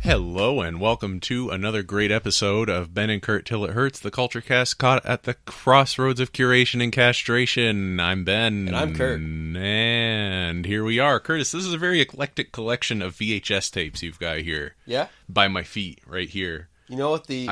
Hello and welcome to another great episode of Ben and Curt Till It Hurts, the culture cast caught at the crossroads of curation and castration. I'm Ben. And I'm Curt. And here we are. Curtis, this is a very eclectic collection of VHS tapes you've got here. Yeah? By my feet, right here. You know what the...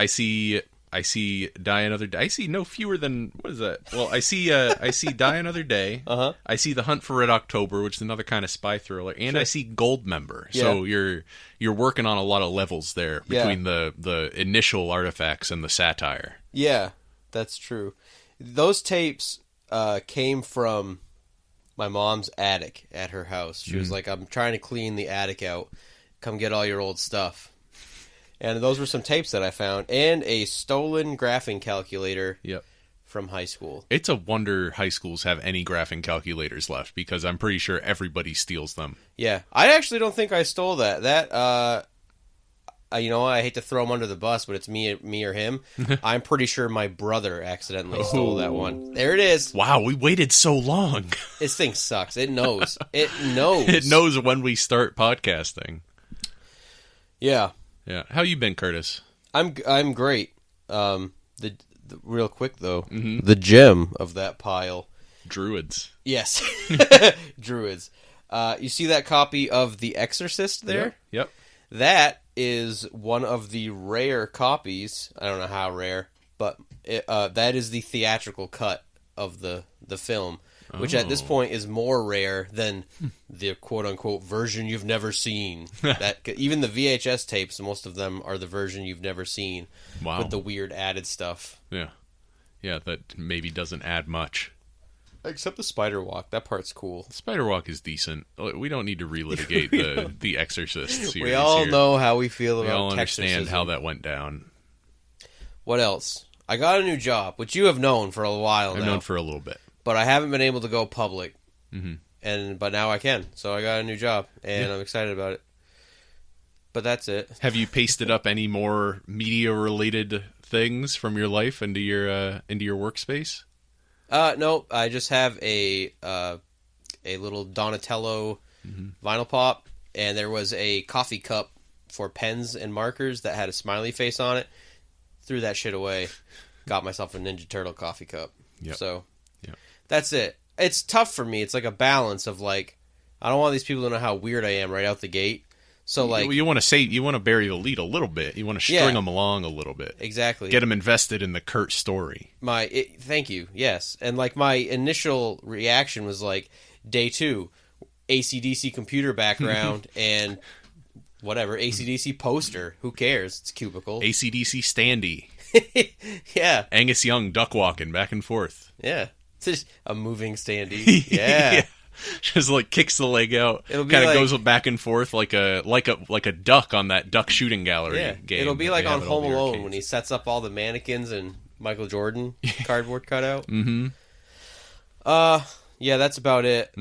I see Die Another Day. I see no fewer than, what is that? Well, I see Die Another Day. Uh-huh. I see The Hunt for Red October, which is another kind of spy thriller, and Sure. I see Goldmember. Yeah. So you're working on a lot of levels there between the initial artifacts and the satire. Yeah, that's true. Those tapes came from my mom's attic at her house. She was like, I'm trying to clean the attic out. Come get all your old stuff. And those were some tapes that I found, and a stolen graphing calculator from high school. It's a wonder high schools have any graphing calculators left, because I'm pretty sure everybody steals them. Yeah, I actually don't think I stole that. You know, I hate to throw him under the bus, but it's me or him. I'm pretty sure my brother accidentally stole that one. There it is. Wow, we waited so long. This thing sucks. It knows. It knows. It knows when we start podcasting. Yeah. Yeah. How you been, Curtis? I'm great. The real quick though, the gem of that pile. Druids. Yes. Druids. You see that copy of The Exorcist there? Yep. That is one of the rare copies. I don't know how rare, but that is the theatrical cut of the film, which at this point is more rare than the quote-unquote version you've never seen. That even the VHS tapes, most of them are the version you've never seen, with the weird added stuff. Yeah. Yeah, that maybe doesn't add much. Except the spider walk. That part's cool. Spider Walk is decent. We don't need to relitigate the Exorcist series. We all know how we feel about We all understand exorcism. how that went down. What else? I got a new job, which you have known for a while now. I've known for a little bit. But I haven't been able to go public. But now I can. So I got a new job, and I'm excited about it. But that's it. Have you pasted up any more media-related things from your life into your workspace? No, I just have a little Donatello vinyl pop, and there was a coffee cup for pens and markers that had a smiley face on it. Threw that shit away. Got myself a Ninja Turtle coffee cup. Yep. So that's it. It's tough for me. It's like a balance of like, I don't want these people to know how weird I am right out the gate. So like, you want to bury the lead a little bit. You want to string them along a little bit. Exactly. Get them invested in the Curt story. Thank you. Yes. And like my initial reaction was like, day 2, AC/DC computer background and whatever, AC/DC poster. Who cares? It's cubicle. AC/DC standee. Yeah. Angus Young duck walking back and forth. Yeah. It's just a moving standee. Yeah. Just like kicks the leg out. It'll be kind of like, goes back and forth like a duck on that duck shooting gallery game. It'll be like on Home Alone when he sets up all the mannequins and Michael Jordan cardboard cutout. Yeah, that's about it.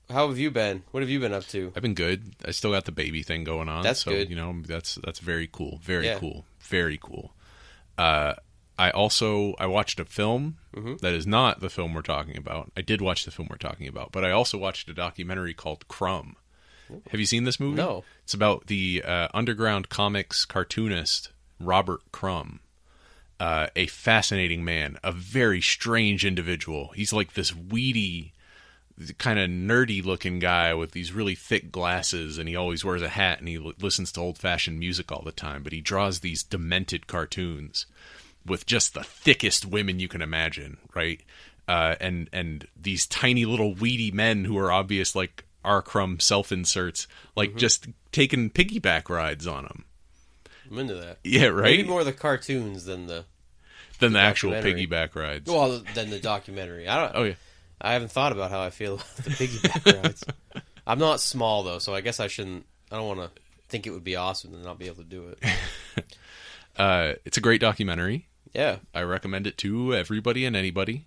How have you been? What have you been up to? I've been good. I still got the baby thing going on. That's good. You know, that's very cool. Very cool. Very cool. I watched a film that is not the film we're talking about. I did watch the film we're talking about, but I also watched a documentary called Crumb. Have you seen this movie? No. It's about the underground comics cartoonist Robert Crumb. A fascinating man, a very strange individual. He's like this weedy, kind of nerdy looking guy with these really thick glasses, and he always wears a hat, and he listens to old-fashioned music all the time, but he draws these demented cartoons with just the thickest women you can imagine, right? And these tiny little weedy men who are obvious, like R. Crumb self-inserts, like just taking piggyback rides on him. I'm into that. Yeah, right? Maybe more the cartoons than the actual piggyback rids. Well, than the documentary. I haven't thought about how I feel about the piggyback rides. I'm not small, though, so I guess I shouldn't... I don't want to think it would be awesome and not be able to do it. It's a great documentary. Yeah. I recommend it to everybody and anybody.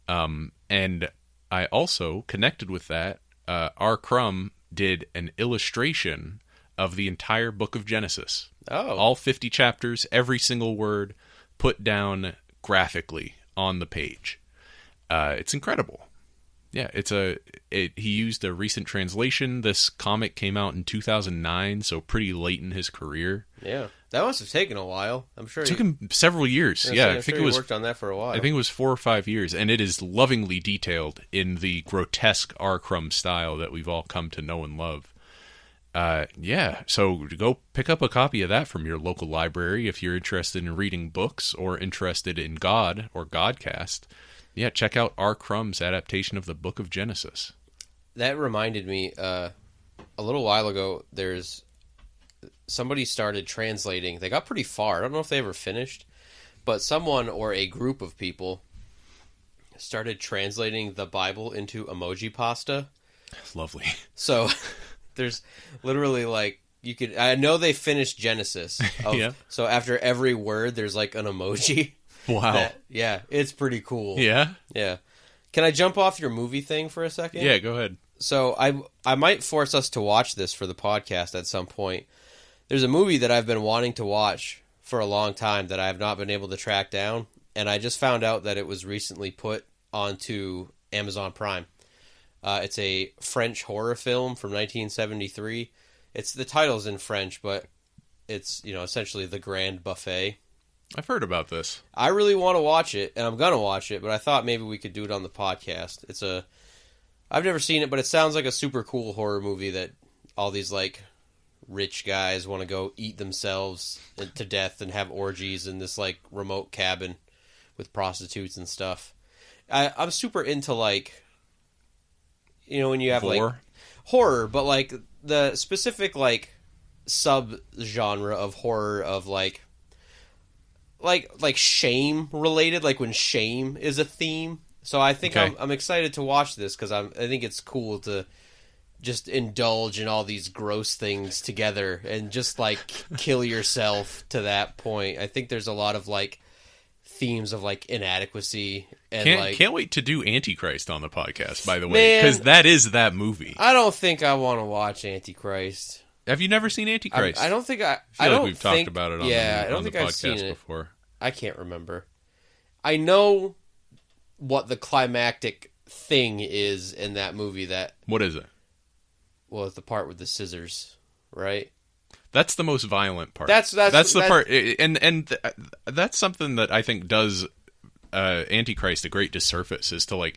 And I also, connected with that, R. Crumb did an illustration of the entire book of Genesis. Oh. All 50 chapters, every single word put down graphically on the page. It's incredible. Yeah, he used a recent translation. This comic came out in 2009, so pretty late in his career. Yeah, that must have taken a while. I'm sure it took him several years. Yeah, I think it was worked on that for a while. I think it was 4 or 5 years, and it is lovingly detailed in the grotesque R. Crumb style that we've all come to know and love. Yeah, so go pick up a copy of that from your local library if you're interested in reading books or interested in God or Godcast. Yeah, check out R. Crumb's adaptation of the Book of Genesis. That reminded me, a little while ago, somebody started translating. They got pretty far. I don't know if they ever finished, but someone or a group of people started translating the Bible into emoji pasta. Lovely. So there's literally I know they finished Genesis. Yeah. So after every word, there's like an emoji. Wow. Yeah, it's pretty cool. Yeah? Yeah. Can I jump off your movie thing for a second? Yeah, go ahead. So I might force us to watch this for the podcast at some point. There's a movie that I've been wanting to watch for a long time that I have not been able to track down, and I just found out that it was recently put onto Amazon Prime. It's a French horror film from 1973. The title's in French, but it's essentially The Grand Buffet. I've heard about this. I really want to watch it, and I'm gonna watch it, but I thought maybe we could do it on the podcast. I've never seen it, but it sounds like a super cool horror movie that all these rich guys want to go eat themselves to death and have orgies in this remote cabin with prostitutes and stuff. I'm super into when you have horror, but the specific sub genre of horror of like shame related, when shame is a theme. So I think I'm excited to watch this because I think it's cool to just indulge in all these gross things together and just kill yourself to that point. I think there's a lot of themes of inadequacy and can't wait to do Antichrist on the podcast, by the way, because that is that movie. I don't think I want to watch Antichrist. Have you never seen Antichrist? I don't think I feel like we've talked about it on the podcast I've seen it before. I can't remember. I know what the climactic thing is in that movie. What is it? Well, it's the part with the scissors, right? That's the most violent part. That's the part, and that's something that I think does Antichrist a great disservice, is to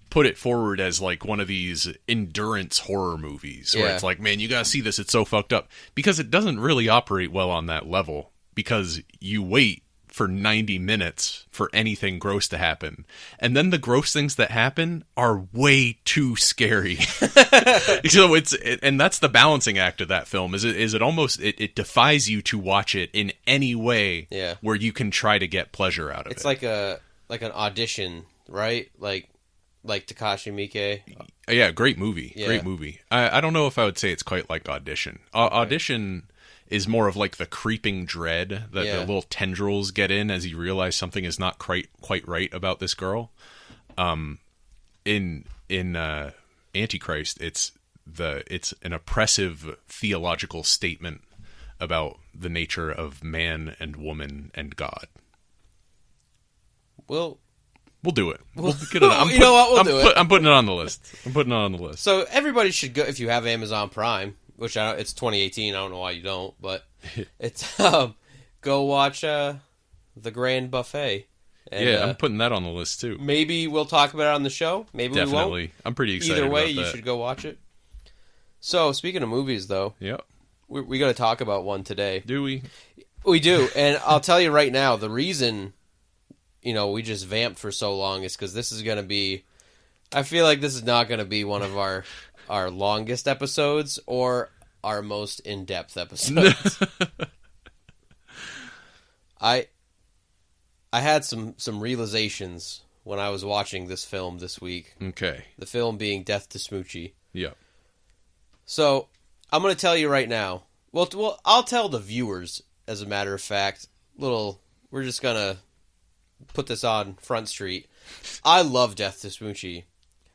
put it forward as one of these endurance horror movies where it's man, you gotta see this, it's so fucked up, because it doesn't really operate well on that level, because you wait for 90 minutes for anything gross to happen, and then the gross things that happen are way too scary. So and that's the balancing act of that film, is it almost it defies you to watch it in any way where you can try to get pleasure out of it. It's like an audition, right? Like Takashi Miike. Yeah, great movie. Yeah. Great movie. I don't know if I would say it's quite like Audition. Audition is more of the creeping dread that the little tendrils get in as you realize something is not quite right about this girl. In Antichrist, it's an oppressive theological statement about the nature of man and woman and God. We'll do it. We'll get it on. You know what? We'll do it. I'm putting it on the list. So everybody should go, if you have Amazon Prime, which it's 2018. I don't know why you don't, but it's go watch The Grand Buffet. And, I'm putting that on the list too. Maybe we'll talk about it on the show. Maybe Definitely. We won't. I'm pretty excited. Either way, about you that. should go watch it. So speaking of movies, though, we got to talk about one today. Do we? We do, and I'll tell you right now, the reason we just vamped for so long is because this is going to be. I feel like this is not going to be one of our longest episodes or our most in-depth episodes. I had some realizations when I was watching this film this week. Okay. The film being Death to Smoochy. Yeah. So, I'm going to tell you right now. Well, I'll tell the viewers, as a matter of fact. We're just going to put this on Front Street. I love Death to Smoochy.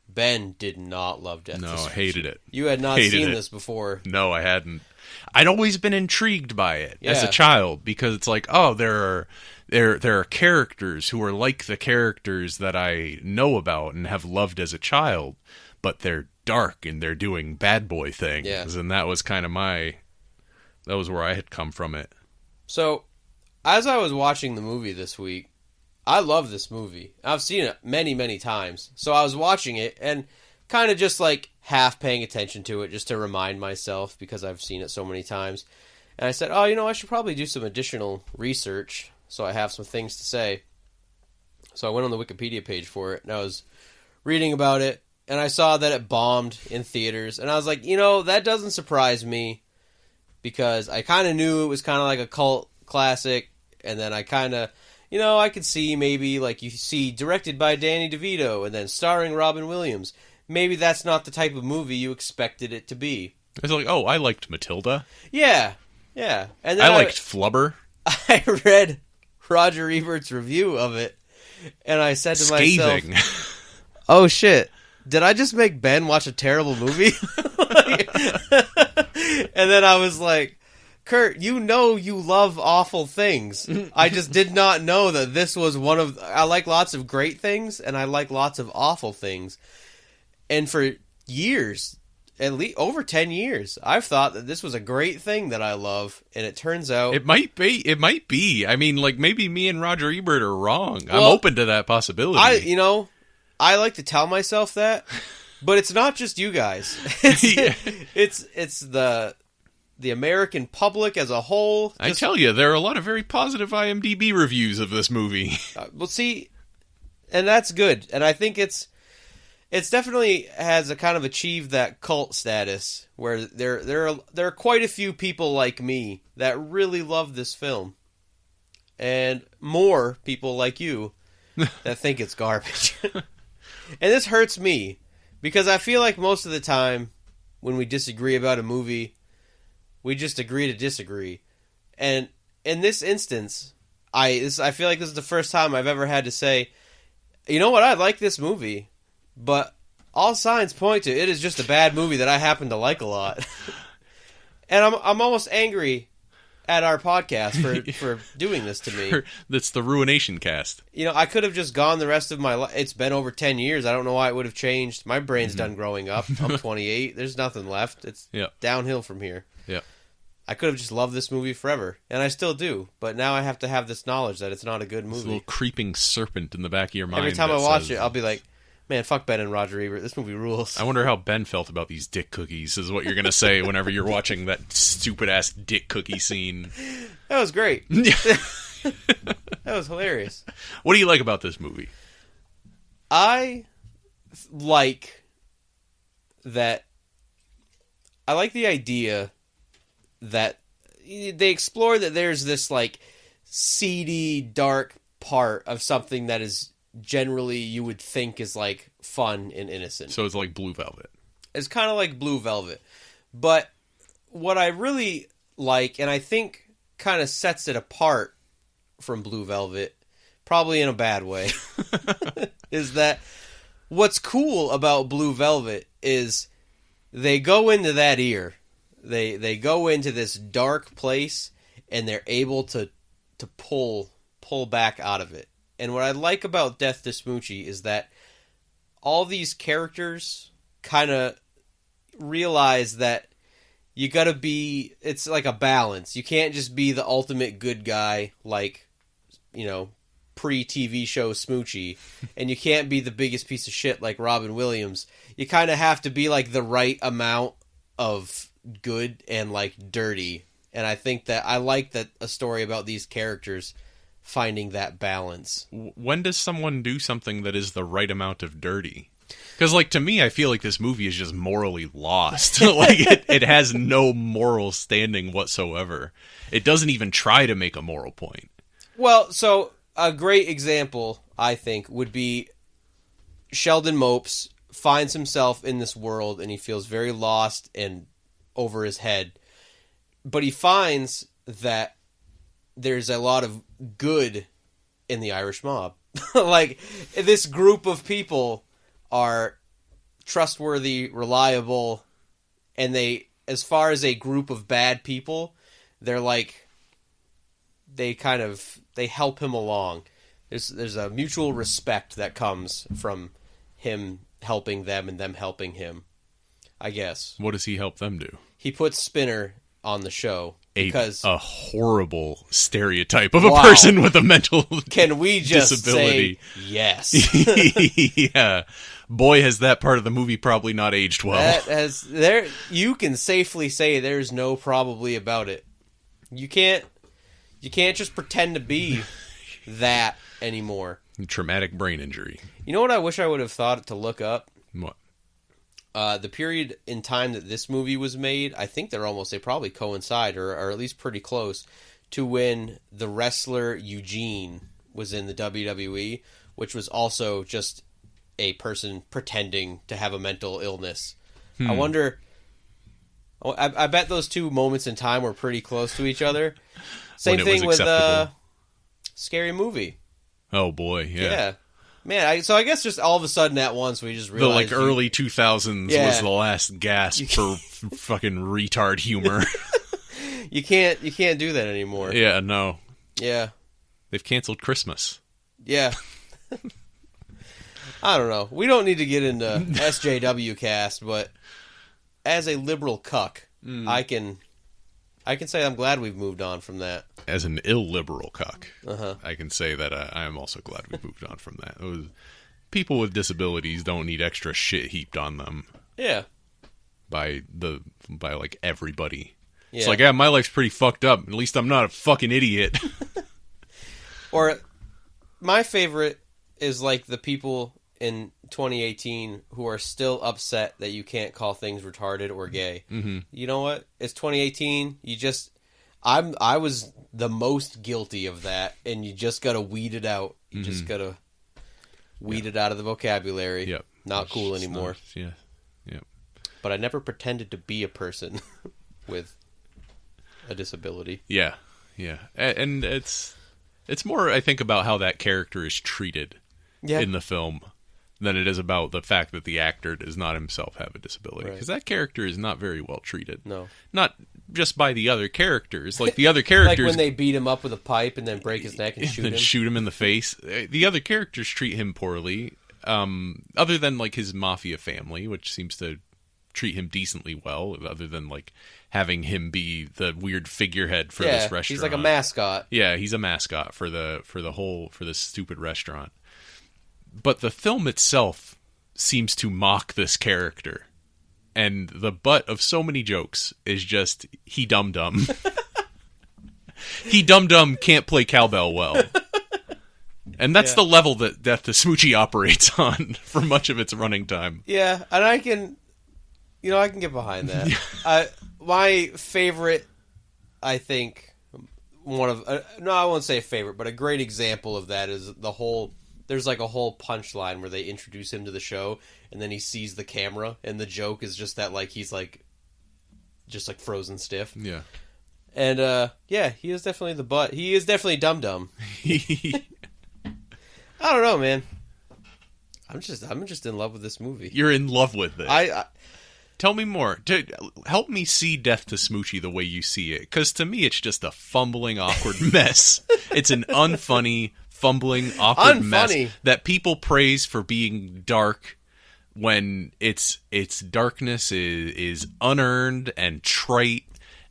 Ben did not love Death to No, Smoochy. I hated it. You had not Hated seen it. this before. No, I hadn't. I'd always been intrigued by it as a Yeah. child because it's like, oh, there are characters who are like the characters that I know about and have loved as a child, but they're dark and they're doing bad boy things. Yeah. And that was kind of that was where I had come from it. So, as I was watching the movie this week, I love this movie. I've seen it many, many times. So I was watching it and kind of just like half paying attention to it just to remind myself because I've seen it so many times. And I said, oh, I should probably do some additional research so I have some things to say. So I went on the Wikipedia page for it and I was reading about it and I saw that it bombed in theaters. And I was like, that doesn't surprise me because I kind of knew it was kind of like a cult classic. And then I kind of, I could see maybe like you see directed by Danny DeVito and then starring Robin Williams. Maybe that's not the type of movie you expected it to be. It's like, oh, I liked Matilda. Yeah. And then I liked Flubber. I read Roger Ebert's review of it, and I said to Scathing. myself, oh shit, did I just make Ben watch a terrible movie? And then I was like, Curt, you love awful things. I just did not know that this was one of... I like lots of great things, and I like lots of awful things. And for years, at least over 10 years, I've thought that this was a great thing that I love, and it turns out... It might be. I mean, like, maybe me and Roger Ebert are wrong. Well, I'm open to that possibility. I like to tell myself that, but it's not just you guys. It's the American public as a whole. I tell you, there are a lot of very positive IMDb reviews of this movie. Well, see, and that's good. And I think it's definitely has a kind of achieved that cult status where there are quite a few people like me that really love this film, and more people like you that think it's garbage. And this hurts me because I feel like most of the time when we disagree about a movie, we just agree to disagree. And in this instance, I feel like this is the first time I've ever had to say, you know what, I like this movie, but all signs point to it is just a bad movie that I happen to like a lot. And I'm almost angry at our podcast for doing this to me. That's the Ruination cast. I could have just gone the rest of my life. It's been over 10 years. I don't know why it would have changed. My brain's done growing up. I'm 28. There's nothing left. It's downhill from here. Yeah. I could have just loved this movie forever, and I still do. But now I have to have this knowledge that it's not a good movie. This little creeping serpent in the back of your mind. Every time I watch it, I'll be like, man, fuck Ben and Roger Ebert. This movie rules. I wonder how Ben felt about these dick cookies, is what you're going to say whenever you're watching that stupid-ass dick cookie scene. That was great. That was hilarious. What do you like about this movie? I like the idea that they explore that there's this like seedy, dark part of something that is generally you would think is like fun and innocent. So it's like Blue Velvet. It's kind of like Blue Velvet. But what I really like, and I think kind of sets it apart from Blue Velvet, probably in a bad way, is that what's cool about Blue Velvet is they go into that ear. They go into this dark place and they're able to pull back out of it. And what I like about Death to Smoochy is that all these characters kind of realize that you gotta be, it's like a balance. You can't just be the ultimate good guy like, pre-TV show Smoochy, and you can't be the biggest piece of shit like Robin Williams. You kind of have to be like the right amount of good and like dirty. And I think that I like that a story about these characters finding that balance. When does someone do something that is the right amount of dirty? Because, like, to me, I feel like this movie is just morally lost. Like, it has no moral standing whatsoever. It doesn't even try to make a moral point. Well, so a great example, I think, would be Sheldon Mopes finds himself in this world and he feels very lost and over his head. But he finds that there's a lot of good in the Irish mob. Like, this group of people are trustworthy, reliable, and they, as far as a group of bad people, they're like, they help him along. There's a mutual respect that comes from him helping them and them helping him, I guess. What does he help them do? He puts Spinner on the show because a horrible stereotype of a person with a mental can we just disability. Say yes? Yeah, boy, has that part of the movie probably not aged well. You can safely say there's no probably about it. You can't just pretend to be that anymore. Traumatic brain injury. You know what I wish I would have thought to look up? What? The period in time that this movie was made, I think they probably coincide, or at least pretty close, to when the wrestler Eugene was in the WWE, which was also just a person pretending to have a mental illness. I wonder... I bet those two moments in time were pretty close to each other. Same thing with Scary Movie. Oh, boy, yeah. Man, so I guess just all of a sudden at once we just realized... The early 2000s was the last gasp for fucking retard humor. You can't do that anymore. Yeah, no. Yeah. They've canceled Christmas. Yeah. I don't know. We don't need to get into SJW cast, but as a liberal cuck, I can say I'm glad we've moved on from that. As an illiberal cuck, I can say that I am also glad we've moved on from that. People with disabilities don't need extra shit heaped on them. Yeah. By like everybody. Yeah. It's like, yeah, my life's pretty fucked up. At least I'm not a fucking idiot. Or my favorite is like the people in 2018 who are still upset that you can't call things retarded or gay. Mm-hmm. You know what? It's 2018. I was the most guilty of that, and you just gotta weed it out. You just gotta weed it out of the vocabulary. Yep. Not cool anymore. Yeah. But I never pretended to be a person with a disability. Yeah. And it's more, I think, about how that character is treated in the film than it is about the fact that the actor does not himself have a disability. Because that character is not very well treated. No. Not just by the other characers. Like, the other characters... like when they beat him up with a pipe and then break his neck and shoot him. Shoot him in the face. The other characters treat him poorly. Other than, like, his mafia family, which seems to treat him decently well, other than, like, having him be the weird figurehead for this restaurant. He's like a mascot. Yeah, he's a mascot for this stupid restaurant. But the film itself seems to mock this character. And the butt of so many jokes is just, he dum-dum. He dum-dum can't play cowbell well. And that's the level that Death to Smoochy operates on for much of its running time. Yeah, and I can get behind that. My favorite, I think, I won't say favorite, but a great example of that is there's like a whole punchline where they introduce him to the show, and then he sees the camera, and the joke is just that, like, he's like, just like frozen stiff. Yeah. And, he is definitely the butt. He is definitely dum-dum. I don't know, man. I'm just in love with this movie. You're in love with it. I Tell me more. Help me see Death to Smoochy the way you see it. Because to me, it's just a fumbling, awkward mess. It's an unfunny, fumbling, awkward mess that people praise for being dark when its darkness is unearned and trite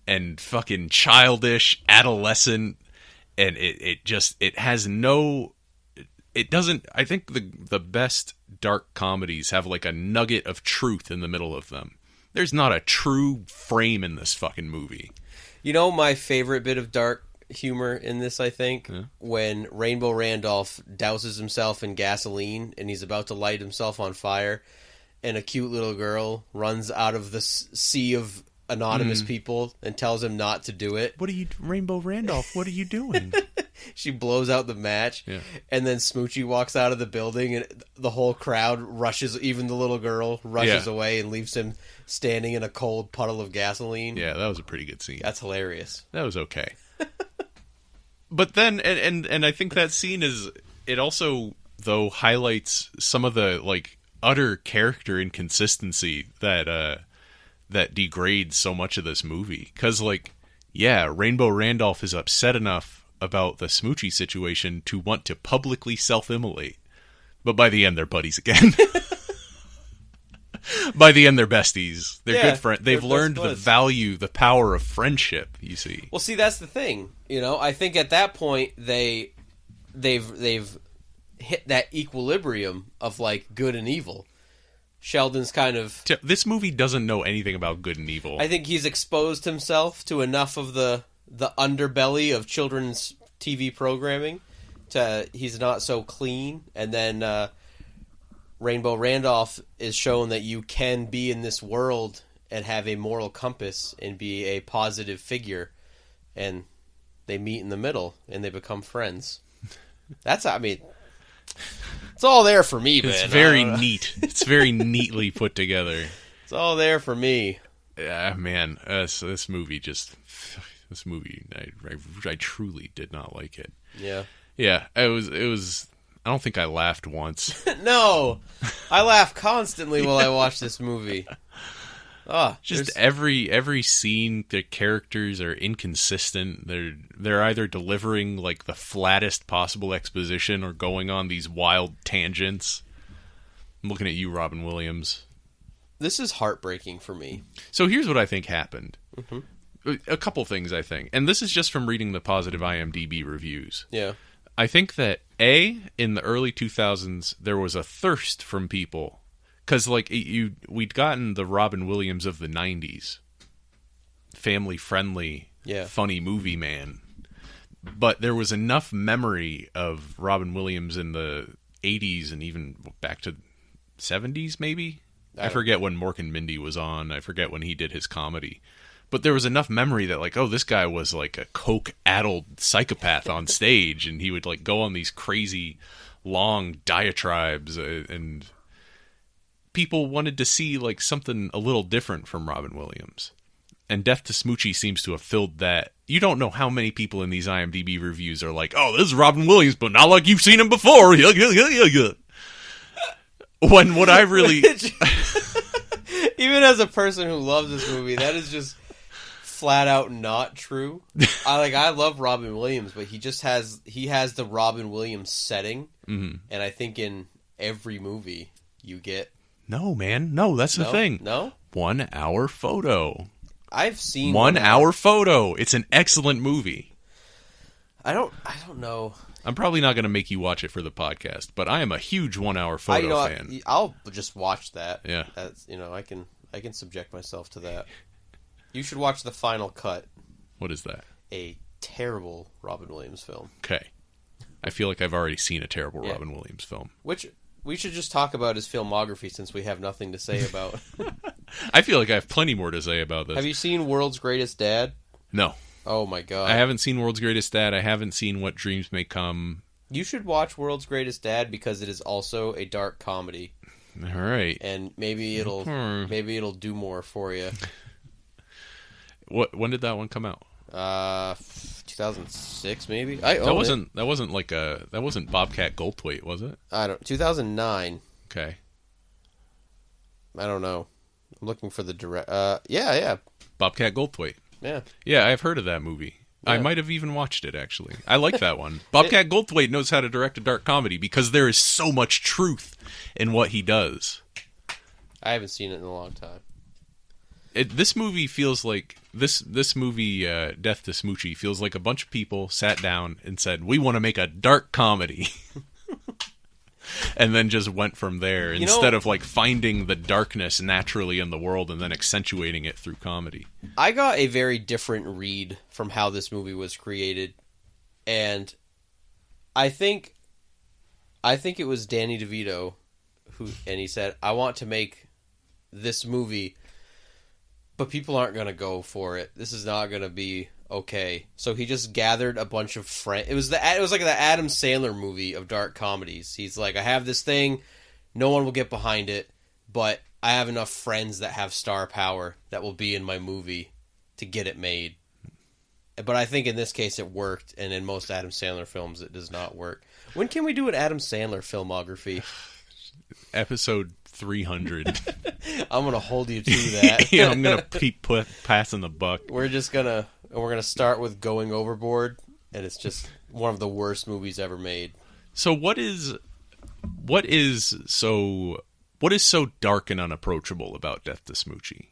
and fucking childish, adolescent, and it has no... It doesn't... I think the best dark comedies have like a nugget of truth in the middle of them. There's not a true frame in this fucking movie. You know my favorite bit of dark humor in this, I think? Yeah. When Rainbow Randolph douses himself in gasoline and he's about to light himself on fire, and a cute little girl runs out of the sea of anonymous people and tells him not to do it. Rainbow Randolph, what are you doing? She blows out the match, and then Smoochy walks out of the building, and the whole crowd rushes, even the little girl rushes away and leaves him standing in a cold puddle of gasoline. Yeah, that was a pretty good scene. That's hilarious. That was okay. But then, and I think that scene it also, though, highlights some of the, like, utter character inconsistency that degrades so much of this movie. Because, like, yeah, Rainbow Randolph is upset enough about the Smoochy situation to want to publicly self-immolate. But by the end, they're buddies again. By the end, they're besties. They're good friends. They've learned the power of friendship, you see. Well, see, that's the thing. I think at that point, they've hit that equilibrium of, like, good and evil. Sheldon's kind of... This movie doesn't know anything about good and evil. I think he's exposed himself to enough of the underbelly of children's TV programming he's not so clean. And then Rainbow Randolph is shown that you can be in this world and have a moral compass and be a positive figure. And they meet in the middle and they become friends. It's all there for me, man. It's very neat. It's very neatly put together. It's all there for me. Yeah, man. This movie, I truly did not like it. Yeah. Yeah, it was. I don't think I laughed once. No, I laugh constantly while I watch this movie. Just every scene, the characters are inconsistent. They're either delivering like the flattest possible exposition or going on these wild tangents. I'm looking at you, Robin Williams. This is heartbreaking for me. So here's what I think happened. Mm-hmm. A couple things, I think. And this is just from reading the positive IMDb reviews. Yeah. I think that, in the early 2000s, there was a thirst from people. Because, like, we'd gotten the Robin Williams of the 90s. Family-friendly, funny movie man. But there was enough memory of Robin Williams in the 80s and even back to 70s, maybe? I forget when Mork and Mindy was on. I forget when he did his comedy. But there was enough memory that, like, oh, this guy was, like, a coke-addled psychopath on stage, and he would, like, go on these crazy, long diatribes, and people wanted to see, like, something a little different from Robin Williams. And Death to Smoochy seems to have filled that. You don't know how many people in these IMDb reviews are like, oh, this is Robin Williams, but not like you've seen him before. When what I really... Even as a person who loves this movie, that is just... flat out not true. I love Robin Williams, but he has the Robin Williams setting, and I think in every movie you get. No, man, no, that's the thing. No, 1 hour photo. I've seen 1 hour photo. It's an excellent movie. I don't know. I'm probably not going to make you watch it for the podcast, but I am a huge 1 hour photo fan. I'll just watch that. Yeah, that's, I can subject myself to that. You should watch the final cut. What is that? A terrible Robin Williams film. Okay. I feel like I've already seen a terrible Robin Williams film. Which we should just talk about his filmography since we have nothing to say about. I feel like I have plenty more to say about this. Have you seen World's Greatest Dad? No. Oh my god. I haven't seen World's Greatest Dad. I haven't seen What Dreams May Come. You should watch World's Greatest Dad because it is also a dark comedy. All right. And maybe it'll do more for you. When did that one come out? 2006 maybe. That wasn't Bobcat Goldthwait, was it? 2009. Okay. I don't know. I'm looking for the direct. Yeah. Bobcat Goldthwait. Yeah. Yeah, I've heard of that movie. Yeah. I might have even watched it, actually. I like that one. Bobcat Goldthwait knows how to direct a dark comedy because there is so much truth in what he does. I haven't seen it in a long time. This movie feels like this movie, Death to Smoochy, feels like a bunch of people sat down and said, "We want to make a dark comedy," and then just went from there instead of like finding the darkness naturally in the world and then accentuating it through comedy. I got a very different read from how this movie was created, and I think it was Danny DeVito and he said, "I want to make this movie." But people aren't going to go for it. This is not going to be okay. So he just gathered a bunch of friends. It was like the Adam Sandler movie of dark comedies. He's like, I have this thing. No one will get behind it. But I have enough friends that have star power that will be in my movie to get it made. But I think in this case it worked. And in most Adam Sandler films it does not work. When can we do an Adam Sandler filmography? Episode 300. I'm gonna hold you to that. Yeah, I'm gonna keep passing the buck. We're gonna start with Going Overboard, and it's just one of the worst movies ever made. So what is so dark and unapproachable about Death to Smoochy?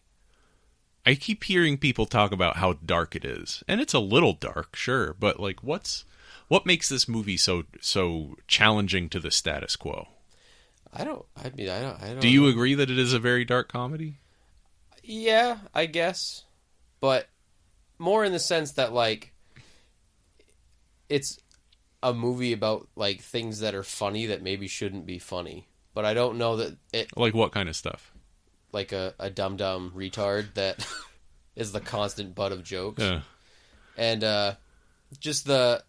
I keep hearing people talk about how dark it is, and it's a little dark, sure, but like, what makes this movie so challenging to the status quo? I don't. Do you agree that it is a very dark comedy? Yeah, I guess, but more in the sense that like it's a movie about like things that are funny that maybe shouldn't be funny. But I don't know that it... Like what kind of stuff? Like a dumb retard that is the constant butt of jokes. Yeah. And just the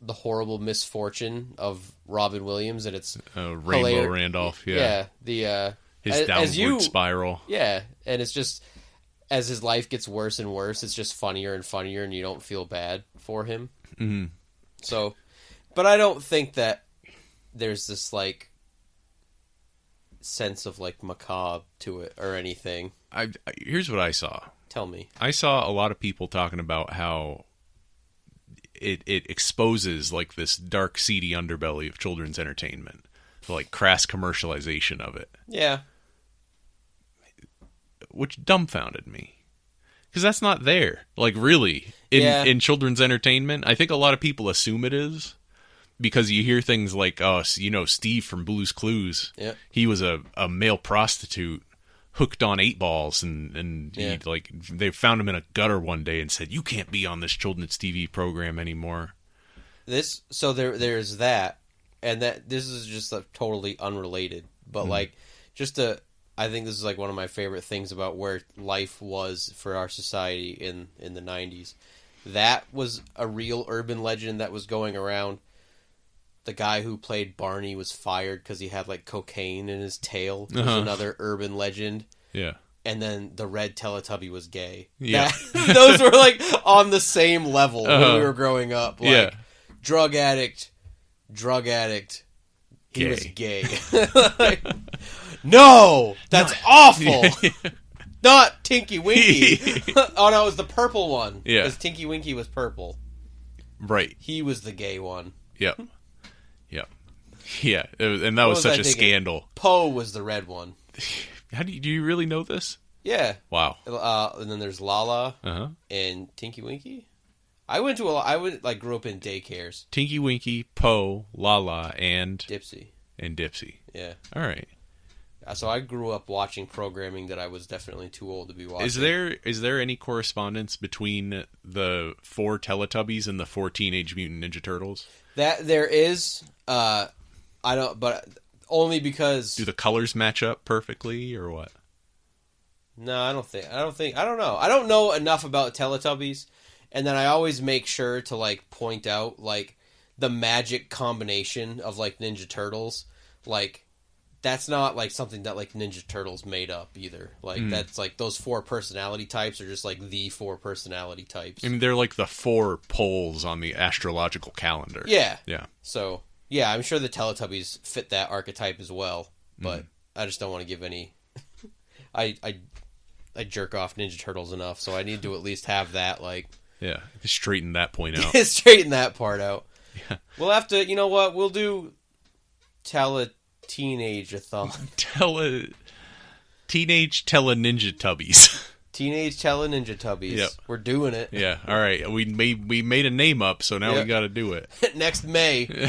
horrible misfortune of Robin Williams, and it's Rainbow Randolph, yeah. Yeah, his downward spiral. Yeah, and it's just, as his life gets worse and worse, it's just funnier and funnier, and you don't feel bad for him. Mm-hmm. So, but I don't think that there's this, like, sense of like macabre to it or anything. Here's what I saw. Tell me. I saw a lot of people talking about how it exposes like this dark, seedy underbelly of children's entertainment, like crass commercialization of it. Yeah. Which dumbfounded me, because that's not there. Like really in children's entertainment, I think a lot of people assume it is. Because you hear things like, Steve from Blue's Clues. Yep. He was a male prostitute hooked on 8-balls, and he, like, they found him in a gutter one day and said, "You can't be on this children's TV program anymore." There's that, and that this is just totally unrelated. But like, I think this is like one of my favorite things about where life was for our society in the 90s. That was a real urban legend that was going around. The guy who played Barney was fired because he had like cocaine in his tail. It was another urban legend. Yeah. And then the red Teletubby was gay. Yeah. Those were like on the same level when we were growing up. Like, drug addict. He was gay. Like, no! That's awful! Not Tinky Winky. Oh no, it was the purple one. Yeah. Because Tinky Winky was purple. Right. He was the gay one. Yep. Yeah, and that was such a scandal. Poe was the red one. Do you really know this? Yeah. Wow. And then there's Lala and Tinky Winky. I grew up in daycares. Tinky Winky, Poe, Lala, and Dipsy. Yeah. All right. So I grew up watching programming that I was definitely too old to be watching. Is there any correspondence between the 4 Teletubbies and the 4 Teenage Mutant Ninja Turtles? That there is. I don't, but only because... Do the colors match up perfectly, or what? No, I don't know. I don't know enough about Teletubbies, and then I always make sure to, like, point out, like, the magic combination of, like, Ninja Turtles. Like, that's not, like, something that, like, Ninja Turtles made up, either. Like, that's, like, those 4 personality types are just, like, the 4 personality types. I mean, they're, like, the 4 poles on the astrological calendar. Yeah. Yeah. So... Yeah, I'm sure the Teletubbies fit that archetype as well, but I just don't want to give any... I jerk off Ninja Turtles enough, so I need to at least have that, like... Yeah, straighten that point out. Straighten that part out. Yeah. We'll have to... You know what? We'll do Teenage-a-thon. Teenage Tele-Ninja Tubbies. Teenage Tele-Ninja Tubbies. Yep. We're doing it. Yeah, all right. We made a name up, so now we got to do it. Next May...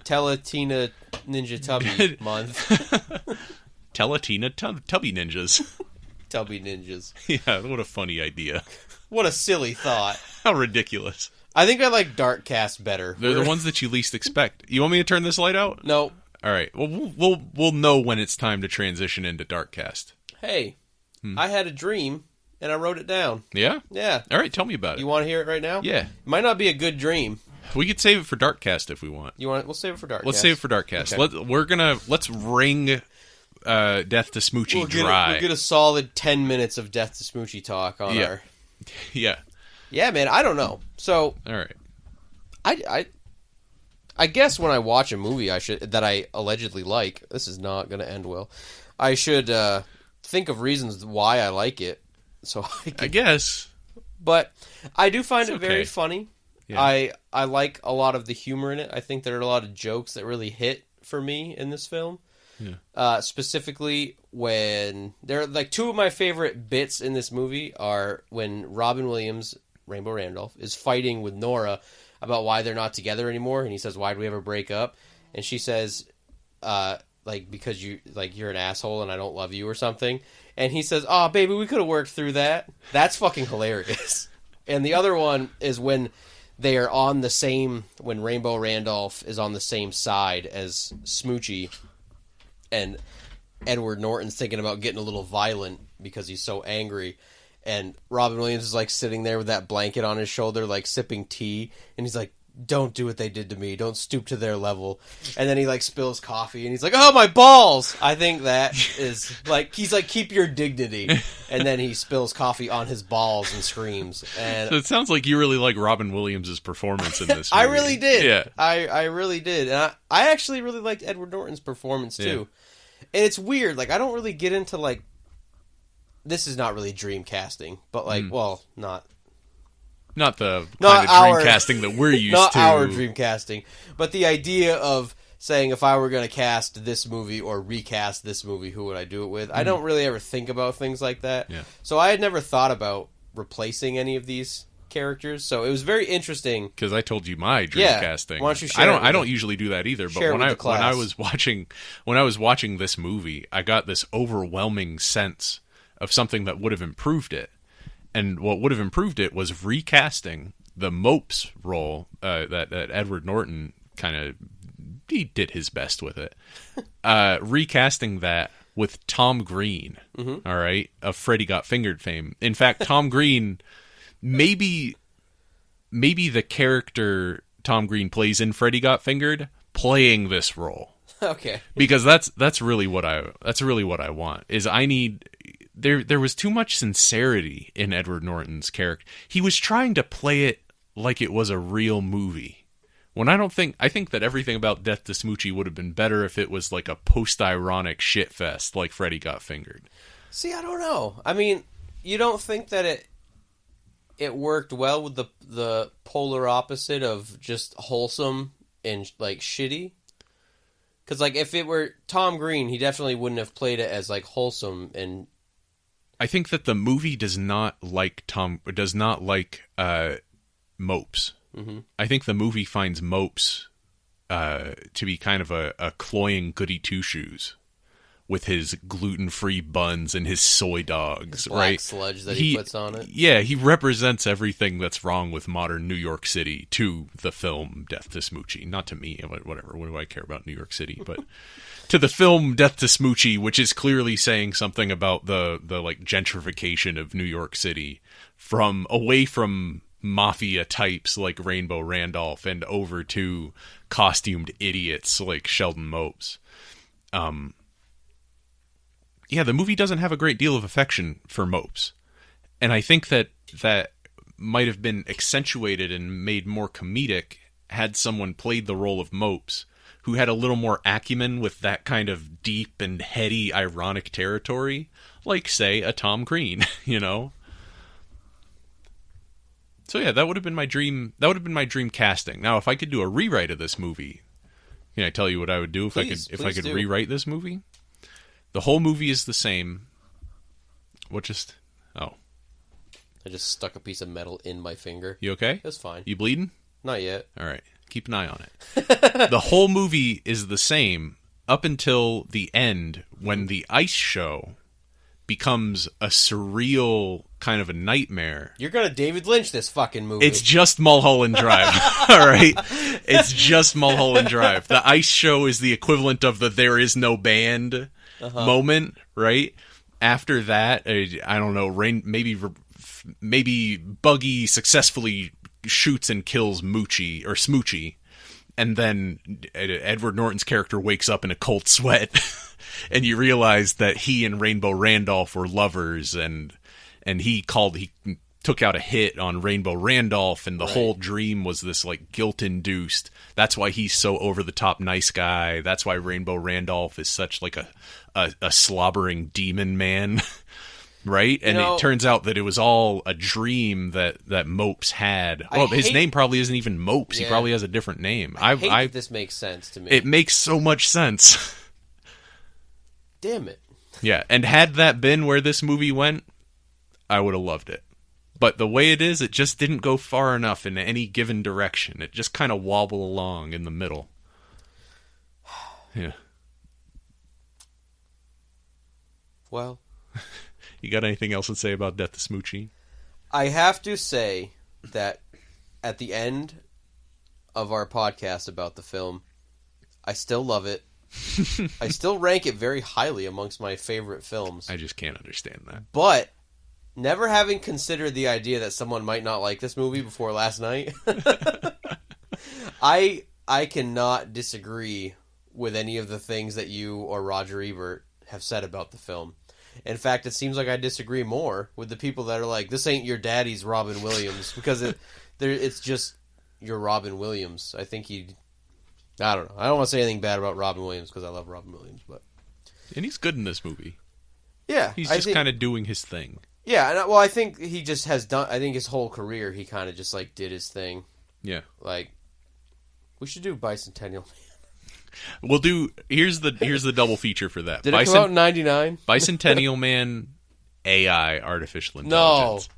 Teletina Ninja Tubby month. Teletina Tubby Ninjas. Tubby Ninjas. Yeah, what a funny idea. What a silly thought. How ridiculous. I think I like Darkcast better. They're the ones that you least expect. You want me to turn this light out? No. All right. Well, we'll know when it's time to transition into Darkcast. Hey, I had a dream, and I wrote it down. Yeah? Yeah. All right, tell me about it. You want to hear it right now? Yeah. It might not be a good dream. We could save it for Darkcast if we want. We'll save it for Darkcast. Let's save it for Darkcast. Okay. Let's wring Death to Smoochy dry. We'll get a solid 10 minutes of Death to Smoochy talk on our... Yeah. Yeah, man, I don't know. So... All right. I guess when I watch a movie that I allegedly like, this is not going to end well. I should think of reasons why I like it. So I guess. But I do find It's it very okay. funny. Yeah. I like a lot of the humor in it. I think there are a lot of jokes that really hit for me in this film. Yeah. Specifically when there are like two of my favorite bits in this movie are when Robin Williams, Rainbow Randolph, is fighting with Nora about why they're not together anymore, and he says, "Why do we ever break up?" And she says, like, because you're an asshole and I don't love you or something. And he says, "Oh, baby, we could have worked through that." That's fucking hilarious. And the other one is when they are on the same, when Rainbow Randolph is on the same side as Smoochy, and Edward Norton's thinking about getting a little violent because he's so angry. And Robin Williams is like sitting there with that blanket on his shoulder, like sipping tea. And he's like, "Don't do what they did to me. Don't stoop to their level." And then he like spills coffee and he's like, "Oh, my balls." I think that is like, he's like, "Keep your dignity." And then he spills coffee on his balls and screams. And So it sounds like you really like Robin Williams' performance in this movie. I really did. Yeah. I really did. And I actually really liked Edward Norton's performance too. And it's weird. Like, I don't really get into like, this is not really dream casting, but like, well, not the Not kind of our- dream casting that we're used not to. our dream casting, but the idea of saying, if I were going to cast this movie or recast this movie, who would I do it with? I don't really ever think about things like that. Yeah. So I had never thought about replacing any of these characters. So it was very interesting. Because I told you my dream Yeah. casting. Why don't you share it with I don't usually do that either. But Share it when with I the class. when I was watching this movie, I got this overwhelming sense of something that would have improved it. And what would have improved it was recasting the Mopes role that Edward Norton he did his best with it. Recasting that with Tom Green, all right, of Freddy Got Fingered fame. In fact, Tom Green, maybe the character Tom Green plays in Freddy Got Fingered, playing this role. Okay. Because that's really what I want. Is I need there was too much sincerity in Edward Norton's character. He was trying to play it like it was a real movie. When I think that everything about Death to Smoochy would have been better if it was like a post-ironic shitfest like Freddy Got Fingered. See, I don't know. I mean, you don't think that it worked well with the polar opposite of just wholesome and like shitty? Because like if it were Tom Green, he definitely wouldn't have played it as like wholesome. And I think that the movie does not like Mopes. Mm-hmm. I think the movie finds Mopes to be kind of a cloying goody two-shoes with his gluten-free buns and his soy dogs, black right? sludge that he puts on it. Yeah, he represents everything that's wrong with modern New York City to the film Death to Smoochy. Not to me, whatever. What do I care about New York City? But to the film Death to Smoochy, which is clearly saying something about the like gentrification of New York City away from mafia types like Rainbow Randolph and over to costumed idiots like Sheldon Mopes. Yeah, the movie doesn't have a great deal of affection for Mopes. And I think that might have been accentuated and made more comedic had someone played the role of Mopes who had a little more acumen with that kind of deep and heady ironic territory, like, say, a Tom Green, you know? So yeah, that would have been my dream casting. Now, if I could do a rewrite of this movie, can I tell you what I would do if I could do. rewrite this movie? The whole movie is the same. I just stuck a piece of metal in my finger. You okay? That's fine. You bleeding? Not yet. All right. Keep an eye on it. The whole movie is the same up until the end when the ice show becomes a surreal kind of a nightmare. You're gonna David Lynch this fucking movie. It's just Mulholland Drive. All right? It's just Mulholland Drive. The ice show is the equivalent of the there is no band moment, right? After that, I don't know, maybe Buggy successfully shoots and kills Smoochy, and then Edward Norton's character wakes up in a cold sweat, and you realize that he and Rainbow Randolph were lovers, and he took took out a hit on Rainbow Randolph, and the Right. whole dream was this like guilt-induced. That's why he's so over-the-top nice guy. That's why Rainbow Randolph is such like a slobbering demon man, right? And it turns out that it was all a dream that Mopes had. Well, his name probably isn't even Mopes. He probably has a different name. I hate that this makes sense to me. It makes so much sense. Damn it. Yeah, and had that been where this movie went, I would have loved it. But the way it is, it just didn't go far enough in any given direction. It just kind of wobbled along in the middle. Yeah. Well, you got anything else to say about Death to Smoochy? I have to say that at the end of our podcast about the film, I still love it. I still rank it very highly amongst my favorite films. I just can't understand that. But never having considered the idea that someone might not like this movie before last night, I cannot disagree with any of the things that you or Roger Ebert have said about the film. In fact, it seems like I disagree more with the people that are like, this ain't your daddy's Robin Williams, because it's just your Robin Williams. I think I don't know. I don't want to say anything bad about Robin Williams because I love Robin Williams, but and he's good in this movie. Yeah, he's just kind of doing his thing. Yeah, and I think he just has done. I think his whole career, he kind of just like did his thing. Yeah, like we should do Bicentennial Man. We'll do. Here's the double feature for that. Did it come out in '99? Bicentennial Man, AI, artificial intelligence.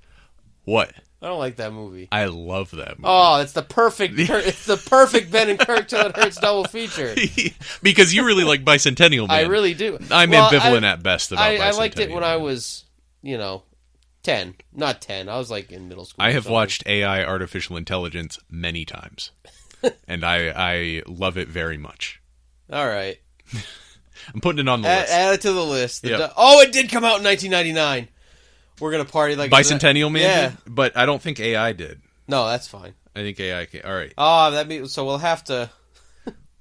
No, what? I don't like that movie. I love that movie. Oh, it's the perfect. It's the perfect Ben and Curt Till It Hurts double feature. Because you really like Bicentennial Man. I really do. I'm ambivalent at best about Bicentennial Man. I liked it when I was, 10. Not 10. I was like in middle school. I have watched AI artificial intelligence many times. And I love it very much. All right. I'm putting it on the list. Add it to the list. Yep. It did come out in 1999. We're going to party like Bicentennial Man yeah. did? But I don't think AI did. No, that's fine. I think AI can. All right. So we'll have to...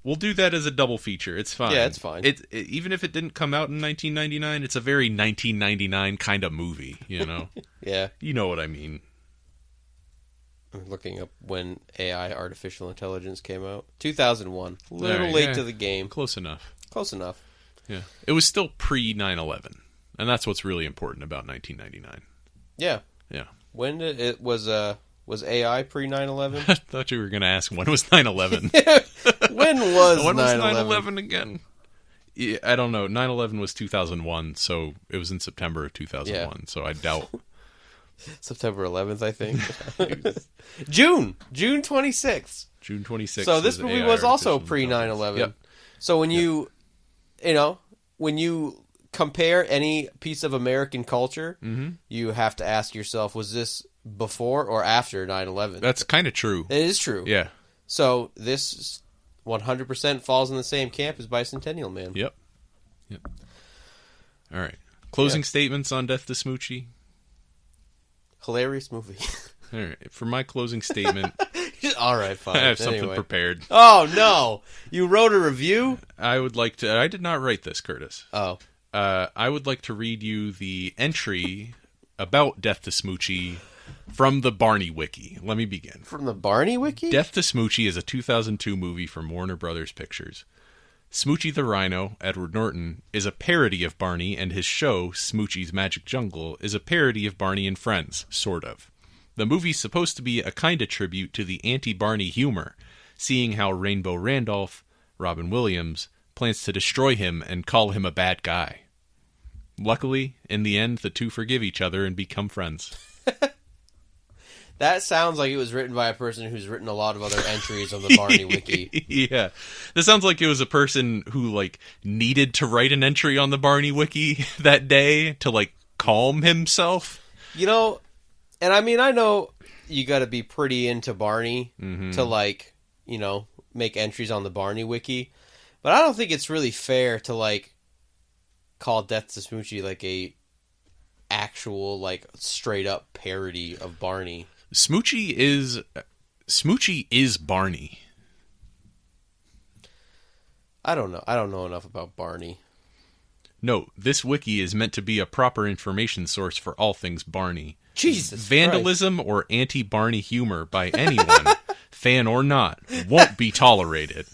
We'll do that as a double feature. It's fine. Yeah, it's fine. Even if it didn't come out in 1999, it's a very 1999 kind of movie, Yeah. You know what I mean. I'm looking up when AI artificial intelligence came out. 2001. A little late to the game. Close enough. Close enough. Yeah. It was still pre 9/11. And that's what's really important about 1999. Yeah. Yeah. When did it was AI pre 9/11? I thought you were going to ask when was 9/11. When was 9/11 again? Yeah, I don't know. 9/11 was 2001, so it was in September of 2001. Yeah. So I doubt. September 11th, I think. June 26th. June 26th. So this movie was also pre 9/11. Yep. So when you compare any piece of American culture, you have to ask yourself, was this before or after 9/11? That's kind of true. It is true. Yeah. So this 100% falls in the same camp as Bicentennial Man. Yep. All right. Closing statements on Death to Smoochy? Hilarious movie. All right. For my closing statement... All right, fine. I have something prepared. Oh, no. You wrote a review? I would like to... I did not write this, Curtis. Oh. I would like to read you the entry about Death to Smoochy from the Barney Wiki. Let me begin. From the Barney Wiki? Death to Smoochy is a 2002 movie from Warner Brothers Pictures. Smoochy the Rhino, Edward Norton, is a parody of Barney, and his show, Smoochy's Magic Jungle, is a parody of Barney and Friends, sort of. The movie's supposed to be a kind of tribute to the anti-Barney humor, seeing how Rainbow Randolph, Robin Williams, plans to destroy him and call him a bad guy. Luckily, in the end, the two forgive each other and become friends. That sounds like it was written by a person who's written a lot of other entries on the Barney Wiki. Yeah. This sounds like it was a person who, needed to write an entry on the Barney Wiki that day to, calm himself. And I mean, I know you got to be pretty into Barney to, make entries on the Barney Wiki. But I don't think it's really fair to, call Death to Smoochy, a actual, straight up parody of Barney. Smoochy is Barney. I don't know. I don't know enough about Barney. No, this wiki is meant to be a proper information source for all things Barney. Jesus Vandalism or anti-Barney humor by anyone, fan or not, won't be tolerated.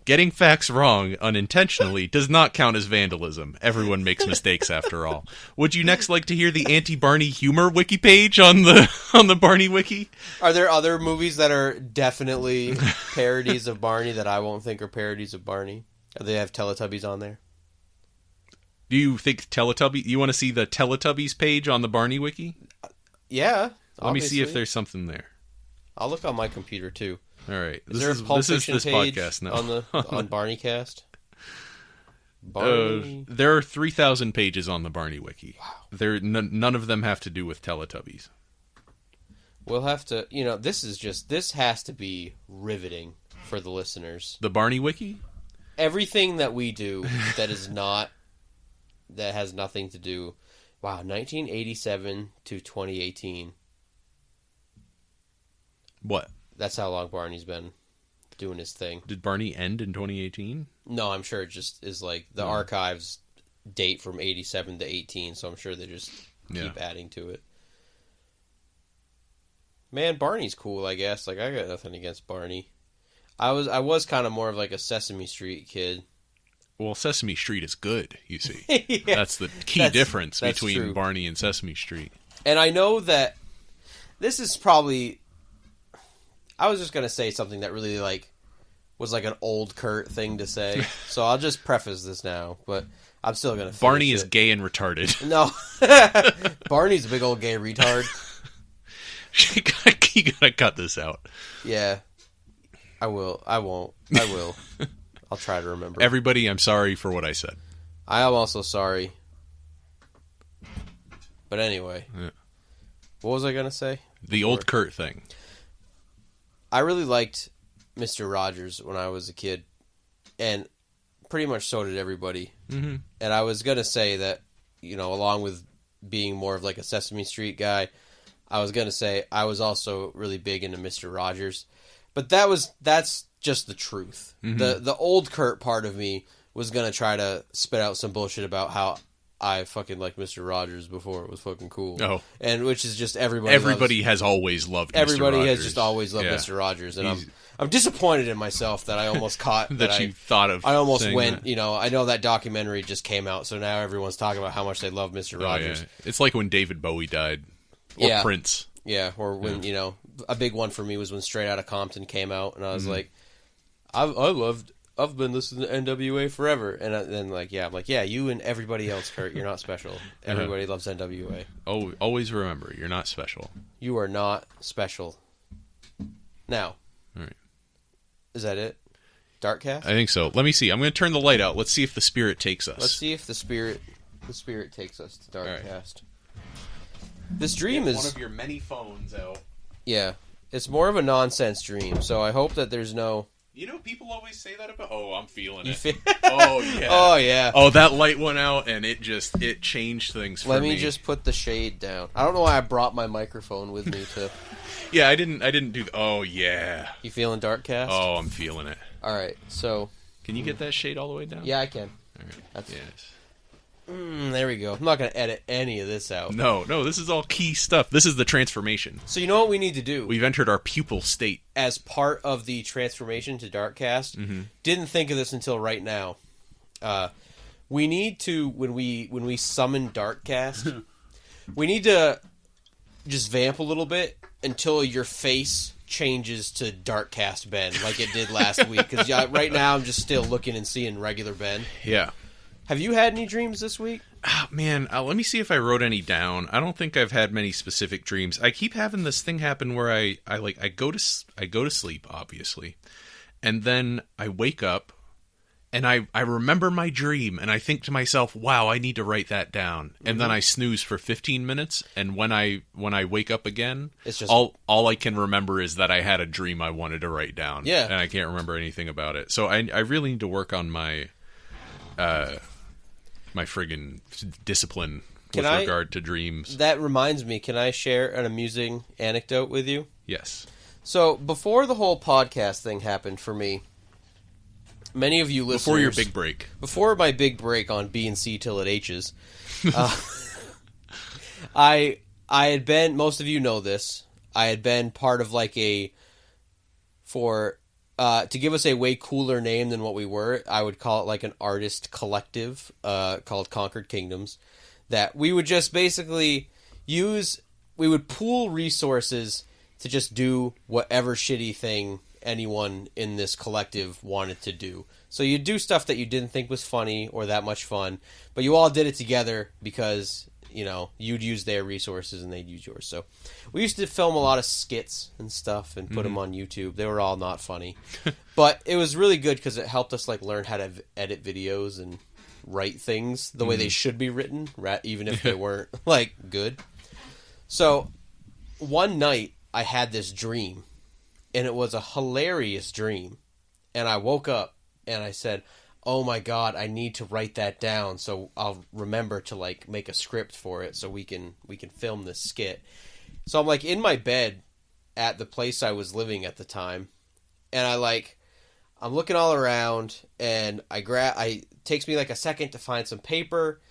Getting facts wrong unintentionally does not count as vandalism. Everyone makes mistakes after all. Would you next like to hear the anti-Barney humor wiki page on the Barney wiki? Are there other movies that are definitely parodies of Barney that I won't think are parodies of Barney? Do they have Teletubbies on there? Do you think Teletubbies... You want to see the Teletubbies page on the Barney wiki? Yeah. Let me see if there's something there. I'll look on my computer too. All right. Is there a Pulp Fiction page podcast now. on BarneyCast? Barney? There are 3,000 pages on the Barney wiki. Wow. None of them have to do with Teletubbies. We'll have to... this has to be riveting for the listeners. The Barney wiki? Everything that we do that is not... that has nothing to do... Wow, 1987 to 2018. What? That's how long Barney's been doing his thing. Did Barney end in 2018? No, I'm sure it just is like the archives date from 87 to 18, so I'm sure they just keep adding to it. Man, Barney's cool, I guess. Like, I got nothing against Barney. I was kind of more of like a Sesame Street kid. Well, Sesame Street is good, you see. Yeah, that's the key difference between true. Barney and Sesame Street. And I know that this is probably... I was just going to say something that really, was like an old Curt thing to say. So I'll just preface this now, but I'm still going to finish Barney is gay and retarded. No. Barney's a big old gay retard. You gotta cut this out. Yeah. I will. I won't. I will. I'll try to remember. Everybody, I'm sorry for what I said. I am also sorry. But anyway. Yeah. What was I going to say? The old Curt thing. I really liked Mr. Rogers when I was a kid, and pretty much so did everybody. Mm-hmm. And I was going to say that, along with being more of like a Sesame Street guy, I was going to say I was also really big into Mr. Rogers. But that's just the truth. Mm-hmm. The old Curt part of me was going to try to spit out some bullshit about how I fucking liked Mr. Rogers before it was fucking cool. Oh. And which is just everybody has always loved Mr. Rogers. Everybody has just always loved Mr. Rogers. And I'm disappointed in myself that I almost caught that you thought of. I almost went, that. I know that documentary just came out, so now everyone's talking about how much they love Mr. Rogers. Yeah. It's like when David Bowie died. Or Prince. Yeah, or when, a big one for me was when Straight Outta Compton came out, and I was like, I've been listening to NWA forever. And then, I'm like, you and everybody else, Curt, you're not special. Everybody loves NWA. Oh, always remember, you're not special. You are not special. Now. All right. Is that it? Darkcast? I think so. Let me see. I'm going to turn the light out. Let's see if the spirit takes us. Let's see if the spirit takes us to Darkcast. Right. This dream is... one of your many phones out. Yeah. It's more of a nonsense dream, so I hope that there's no... People always say that about... Oh, I'm feeling it. Oh, yeah. Oh, yeah. Oh, that light went out, and it changed things for me. Let me just put the shade down. I don't know why I brought my microphone with me to... Yeah, I didn't do... Oh, yeah. You feeling Darkcast? Oh, I'm feeling it. All right, so... Can you get that shade all the way down? Yeah, I can. All right. Yes. There we go. I'm not going to edit any of this out. No, this is all key stuff. This is the transformation. So you know what we need to do? We've entered our pupil state. As part of the transformation to Darkcast, didn't think of this until right now. We need to, when we summon Darkcast, we need to just vamp a little bit until your face changes to Darkcast Ben, like it did last week. Because right now I'm just still looking and seeing regular Ben. Yeah. Have you had any dreams this week? Oh, man, let me see if I wrote any down. I don't think I've had many specific dreams. I keep having this thing happen where I go to sleep, obviously, and then I wake up and I remember my dream and I think to myself, wow, I need to write that down. And then I snooze for 15 minutes, and when I wake up again, it's just all I can remember is that I had a dream I wanted to write down. Yeah. And I can't remember anything about it. So I really need to work on my my friggin' discipline with regard to dreams. That reminds me, can I share an amusing anecdote with you? Yes. So, before the whole podcast thing happened for me, many of you listeners... Before your big break. Before my big break on B and C till it H's, I I had been, most of you know this, I had been part of like to give us a way cooler name than what we were, I would call it like an artist collective called Conquered Kingdoms, that we would just basically we would pool resources to just do whatever shitty thing anyone in this collective wanted to do. So you'd do stuff that you didn't think was funny or that much fun, but you all did it together because, you'd use their resources and they'd use yours. So we used to film a lot of skits and stuff and put them on YouTube. They were all not funny. But it was really good because it helped us like learn how to edit videos and write things the way they should be written, even if they weren't like good. So one night I had this dream, and it was a hilarious dream. And I woke up and I said, oh my God, I need to write that down so I'll remember to like make a script for it so we can film this skit. So I'm like in my bed at the place I was living at the time, and I'm looking all around, and it takes me like a second to find some paper,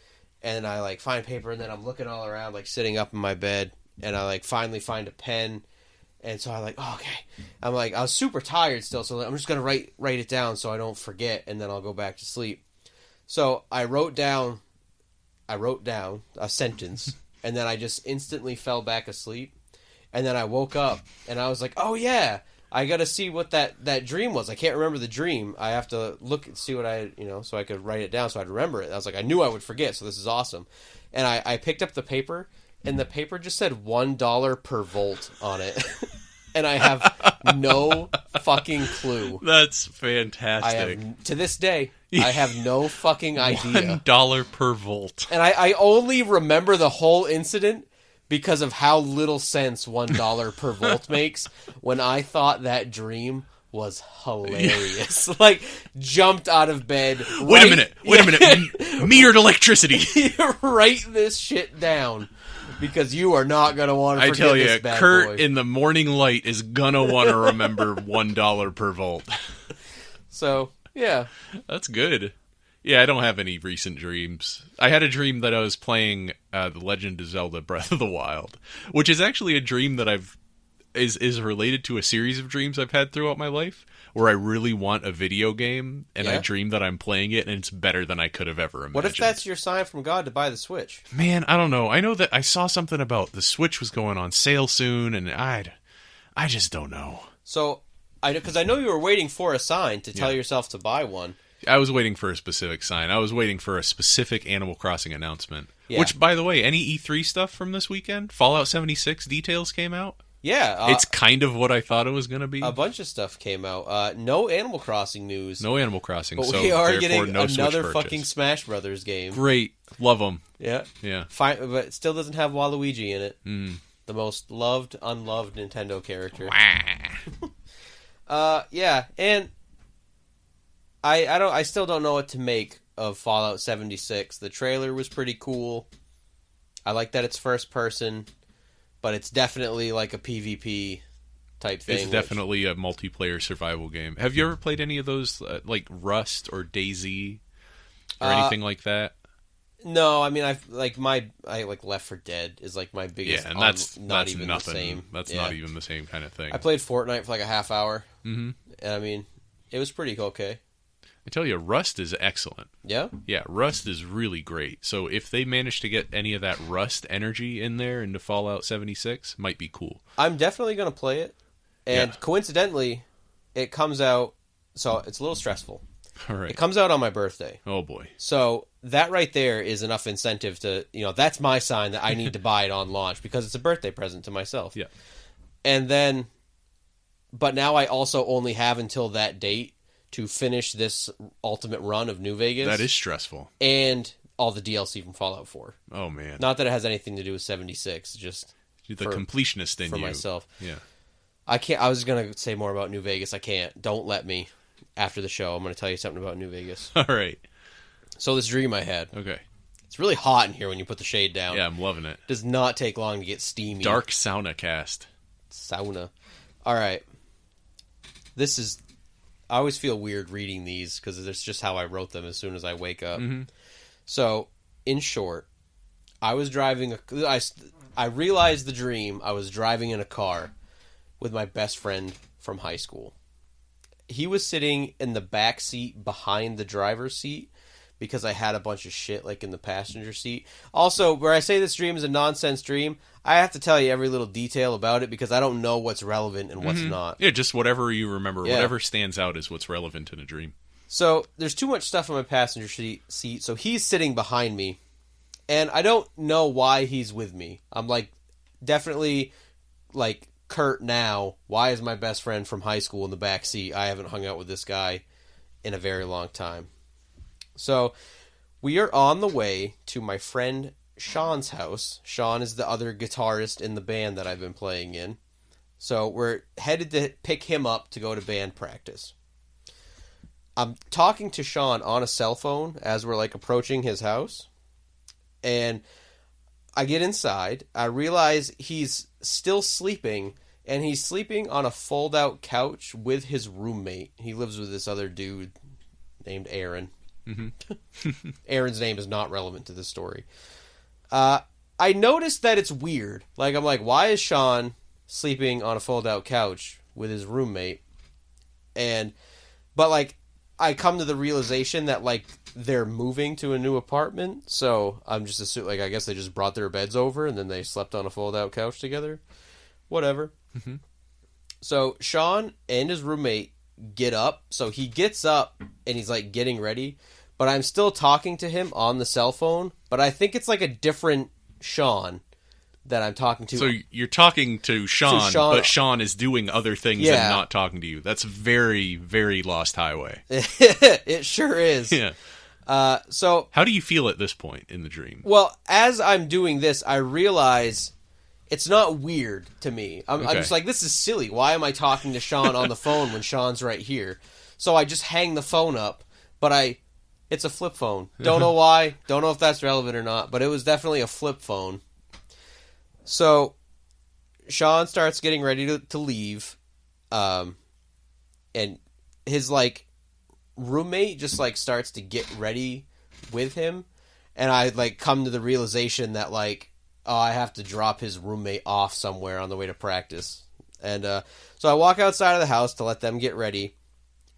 and I like find paper, and then I'm looking all around like sitting up in my bed, and I like finally find a pen. And so I like, oh, okay. I'm like, I was super tired still, so I'm just going to write it down so I don't forget, and then I'll go back to sleep. So I wrote down a sentence, and then I just instantly fell back asleep. And then I woke up, and I was like, oh, yeah, I got to see what that dream was. I can't remember the dream. I have to look and see what so I could write it down so I'd remember it. I was like, I knew I would forget, so this is awesome. And I picked up the paper, and the paper just said $1 per volt on it. And I have no fucking clue. That's fantastic. To this day, I have no fucking idea. $1 per volt. And I only remember the whole incident because of how little sense $1 per volt makes when I thought that dream was hilarious. Like, jumped out of bed. Wait a minute. Metered electricity. Write this shit down. Because you are not going to want to forget this bad boy. I tell you, Curt in the morning light is going to want to remember $1 per volt. So, yeah. That's good. Yeah, I don't have any recent dreams. I had a dream that I was playing The Legend of Zelda Breath of the Wild, which is actually a dream that is related to a series of dreams I've had throughout my life, where I really want a video game, and I dream that I'm playing it, and it's better than I could have ever imagined. What if that's your sign from God to buy the Switch? Man, I don't know. I know that I saw something about the Switch was going on sale soon, and I just don't know. So, because I know you were waiting for a sign to tell yourself to buy one. I was waiting for a specific sign. I was waiting for a specific Animal Crossing announcement. Yeah. Which, by the way, any E3 stuff from this weekend? Fallout 76 details came out? Yeah. It's kind of what I thought it was going to be. A bunch of stuff came out. No Animal Crossing news. No Animal Crossing. But so we are getting another fucking Smash Brothers game. Great. Love them. Yeah. Yeah. Fine, but it still doesn't have Waluigi in it. The most loved, unloved Nintendo character. Yeah, and I still don't know what to make of Fallout 76. The trailer was pretty cool. I like that it's first person. But it's definitely like a PvP type thing. It's definitely a multiplayer survival game. Have you ever played any of those, like Rust or DayZ or anything like that? No, I mean I like Left 4 Dead is like my biggest. Yeah, and that's not even nothing. The same. That's not even the same kind of thing. I played Fortnite for like a half hour. And I mean, it was pretty okay. I tell you, Rust is excellent. Yeah? Yeah, Rust is really great. So if they manage to get any of that Rust energy in there into Fallout 76, might be cool. I'm definitely going to play it. And coincidentally, it comes out, so it's a little stressful. All right. It comes out on my birthday. Oh, boy. So that right there is enough incentive to, that's my sign that I need to buy it on launch because it's a birthday present to myself. Yeah. And then, but now I also only have until that date to finish this ultimate run of New Vegas. That is stressful. And all the DLC from Fallout 4. Oh, man. Not that it has anything to do with 76, just the completionist in for you. myself. Yeah. I was going to say more about New Vegas. I can't. Don't let me. After the show, I'm going to tell you something about New Vegas. All right. So this dream I had. Okay. It's really hot in here when you put the shade down. Yeah, I'm loving it. Does not take long to get steamy. Dark sauna cast. Sauna. All right. I always feel weird reading these because it's just how I wrote them as soon as I wake up. So, in short, I was driving. I realized the dream. I was driving in a car with my best friend from high school. He was sitting in the back seat behind the driver's seat because I had a bunch of shit like in the passenger seat. Also, where I say this dream is a nonsense dream, I have to tell you every little detail about it because I don't know what's relevant and what's not. Yeah, just whatever you remember. Yeah. Whatever stands out is what's relevant in a dream. So, there's too much stuff in my passenger seat, so he's sitting behind me. And I don't know why he's with me. I'm like, definitely, like, Curt now. Why is my best friend from high school in the back seat? I haven't hung out with this guy in a very long time. So, we are on the way to my friend Sean's house. Sean is the other guitarist in the band that I've been playing in. So, we're headed to pick him up to go to band practice. I'm talking to Sean on a cell phone as we're, like, approaching his house. And I get inside. I realize he's still sleeping, and he's sleeping on a fold-out couch with his roommate. He lives with this other dude named Aaron. Mm-hmm. Aaron's name is not relevant to this story. I noticed that it's weird. Like, I'm like, why is Sean sleeping on a fold-out couch with his roommate? But, like, I come to the realization that, like, they're moving to a new apartment, so I'm just assuming, like, I guess they just brought their beds over and then they slept on a fold-out couch together. Whatever. Mm-hmm. So Sean and his roommate get up, so he gets up and he's, like, getting ready, but I'm still talking to him on the cell phone, but I think it's, like, a different Sean that I'm talking to. So you're talking to Sean, but Sean is doing other things and not talking to you. That's very, very Lost Highway. It sure is. Yeah. So how do you feel at this point in the dream? Well, as I'm doing this, I realize it's not weird to me. I'm just like, this is silly. Why am I talking to Sean on the phone when Sean's right here? So I just hang the phone up, but it's a flip phone. Don't know why. Don't know if that's relevant or not, but it was definitely a flip phone. So Sean starts getting ready to leave, and his, like, roommate just, like, starts to get ready with him, and I, like, come to the realization that, like, I have to drop his roommate off somewhere on the way to practice. And so I walk outside of the house to let them get ready,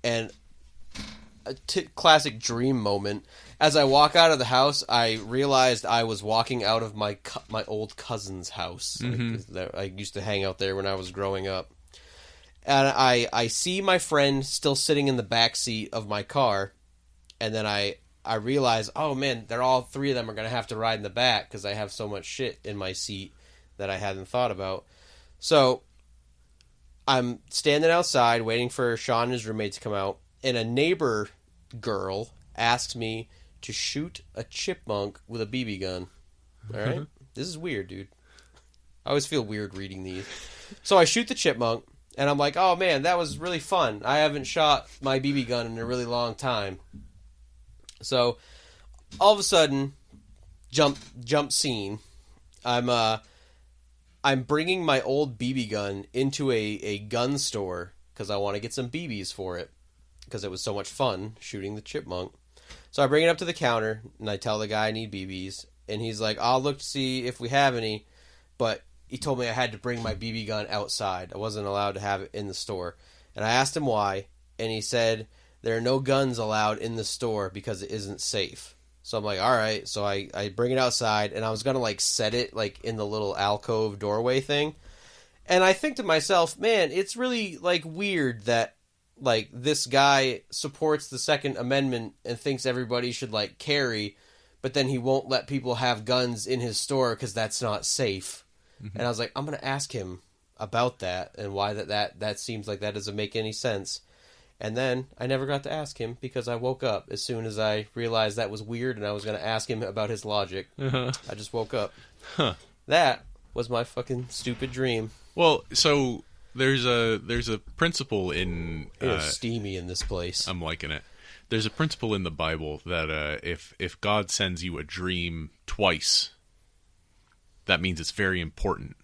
and a classic dream moment. As I walk out of the house, I realized I was walking out of my old cousin's house. Mm-hmm. I used to hang out there when I was growing up. And I see my friend still sitting in the back seat of my car, and then I realize, oh man, all three of them are going to have to ride in the back because I have so much shit in my seat that I hadn't thought about. So I'm standing outside waiting for Sean and his roommate to come out, and a neighbor girl asks me to shoot a chipmunk with a BB gun. All right? This is weird, dude. I always feel weird reading these. So I shoot the chipmunk, and I'm like, oh man, that was really fun. I haven't shot my BB gun in a really long time. So all of a sudden, jump scene. I'm bringing my old BB gun into a gun store because I want to get some BBs for it because it was so much fun shooting the chipmunk. So I bring it up to the counter, and I tell the guy I need BBs, and he's like, I'll look to see if we have any, but he told me I had to bring my BB gun outside. I wasn't allowed to have it in the store. And I asked him why, and he said, there are no guns allowed in the store because it isn't safe. So I'm like, all right. So I bring it outside, and I was going to, like, set it, like, in the little alcove doorway thing. And I think to myself, man, it's really, like, weird that, like, this guy supports the Second Amendment and thinks everybody should, like, carry, but then he won't let people have guns in his store because that's not safe. Mm-hmm. And I was like, I'm going to ask him about that and why that seems like that doesn't make any sense. And then I never got to ask him because I woke up as soon as I realized that was weird and I was going to ask him about his logic. Uh-huh. I just woke up. Huh. That was my fucking stupid dream. Well, so there's a principle in... It's steamy in this place. I'm liking it. There's a principle in the Bible that if God sends you a dream twice, that means it's very important.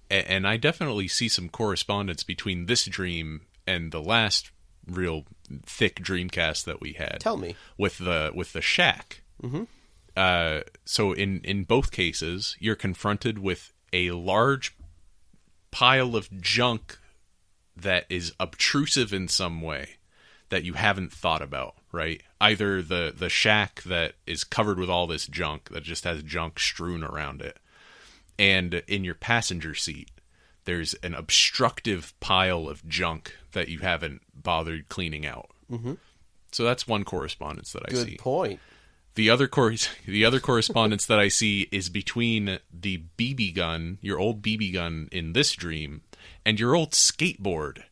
And I definitely see some correspondence between this dream and the last real thick Dreamcast that we had. Tell me. With the shack. Mm-hmm. So in both cases, you're confronted with a large pile of junk that is obtrusive in some way that you haven't thought about, right? Either the shack that is covered with all this junk that just has junk strewn around it, and in your passenger seat, there's an obstructive pile of junk that you haven't bothered cleaning out. Mm-hmm. So that's one correspondence that I see. Good point. The other correspondence that I see is between the BB gun, your old BB gun in this dream, and your old skateboard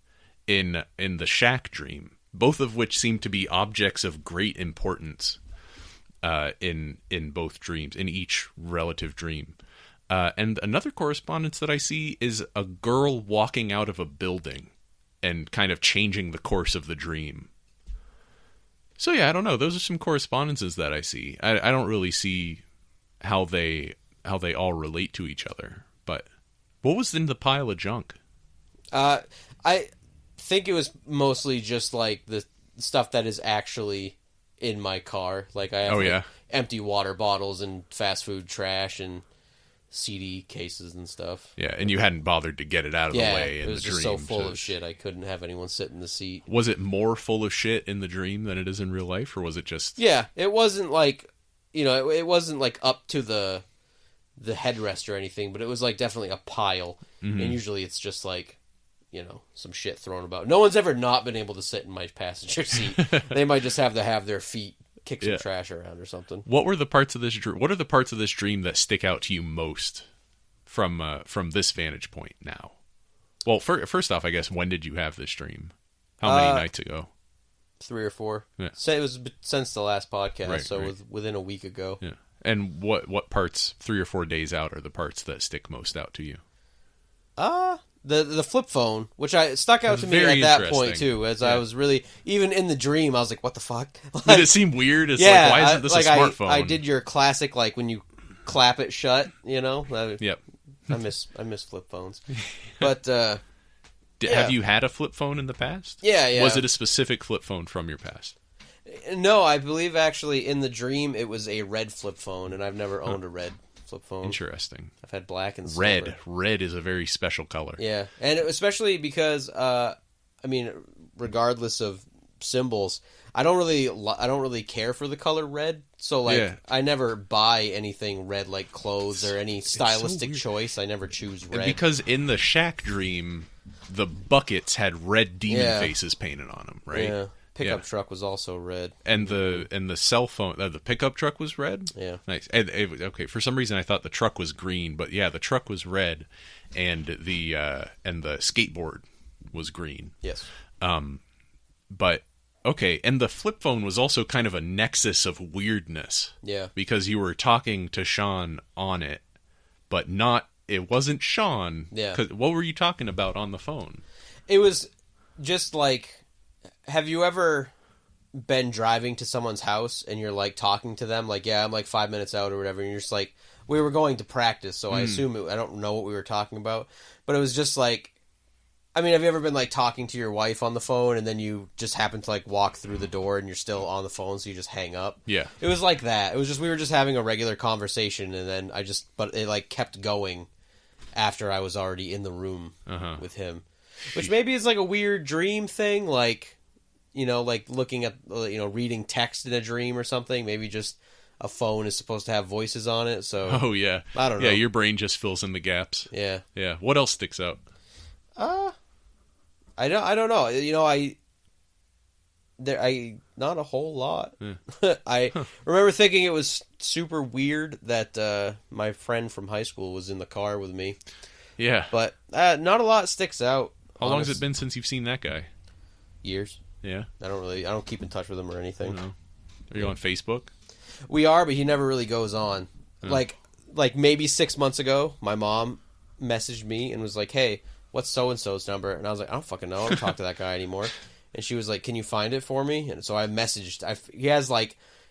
in the shack dream. Both of which seem to be objects of great importance in both dreams, in each relative dream. And another correspondence that I see is a girl walking out of a building and kind of changing the course of the dream. So yeah, I don't know. Those are some correspondences that I see. I don't really see how they all relate to each other. But what was in the pile of junk? I think it was mostly just like the stuff that is actually in my car. Like I have empty water bottles and fast food trash and CD cases and stuff. Yeah, and you hadn't bothered to get it out of the way in the dream. It was just so full of shit I couldn't have anyone sit in the seat. Was it more full of shit in the dream than it is in real life, or was it just... Yeah, it wasn't like, it wasn't like up to the headrest or anything, but it was like definitely a pile. Mm-hmm. And usually it's just like, some shit thrown about. No one's ever not been able to sit in my passenger seat. They might just have to have their feet kick some trash around or something. What are the parts of this dream that stick out to you most from this vantage point now? Well, first off, I guess, when did you have this dream? How many nights ago? 3 or 4. Yeah. So it was since the last podcast, right. Within a week ago. Yeah. And what parts, 3 or 4 days out, are the parts that stick most out to you? The flip phone, which stuck out to me at that point too, as I was really, even in the dream, I was like, what the fuck? Did it seem weird? It's like, why isn't this a smartphone? I did your classic, like when you clap it shut, Yep. I miss flip phones. But have you had a flip phone in the past? Yeah. Was it a specific flip phone from your past? No, I believe actually in the dream it was a red flip phone, and I've never owned a red flip phone. Interesting. I've had black and silver. Red is a very special color. Yeah, and especially because regardless of symbols, I don't really care for the color red. So I never buy anything red, like clothes or any stylistic choice. I never choose red. And because in the shack dream, the buckets had red demon faces painted on them, right? Yeah. Pickup truck was also red, and the cell phone. The pickup truck was red. Yeah, nice. Okay, for some reason I thought the truck was green, but yeah, the truck was red, and the skateboard was green. Yes. But okay, and the flip phone was also kind of a nexus of weirdness. Yeah, because you were talking to Sean on it, but it wasn't Sean. Yeah. What were you talking about on the phone? It was just like. Have you ever been driving to someone's house and you're like talking to them like, yeah, I'm like 5 minutes out or whatever, and you're just like, we were going to practice, so I assume I don't know what we were talking about, but it was just like, have you ever been like talking to your wife on the phone and then you just happen to like walk through the door and you're still on the phone, so you just hang up? Yeah. It was like that. It was just, we were just having a regular conversation, and then but it like kept going after I was already in the room with him, which maybe is like a weird dream thing, like, like looking at, reading text in a dream or something. Maybe just a phone is supposed to have voices on it. So oh yeah, I don't know. Yeah, your brain just fills in the gaps. Yeah. What else sticks out? I don't know. Not a whole lot. Yeah. I remember thinking it was super weird that my friend from high school was in the car with me. Yeah, but not a lot sticks out. How long has it been since you've seen that guy? Years. Yeah. I don't keep in touch with him or anything. No. Are you on Facebook? We are, but he never really goes on. Oh. Like maybe 6 months ago, my mom messaged me and was like, "Hey, what's so-and-so's number?" And I was like, "I don't fucking know. I don't talk to that guy anymore." And she was like, "Can you find it for me?" And so I messaged.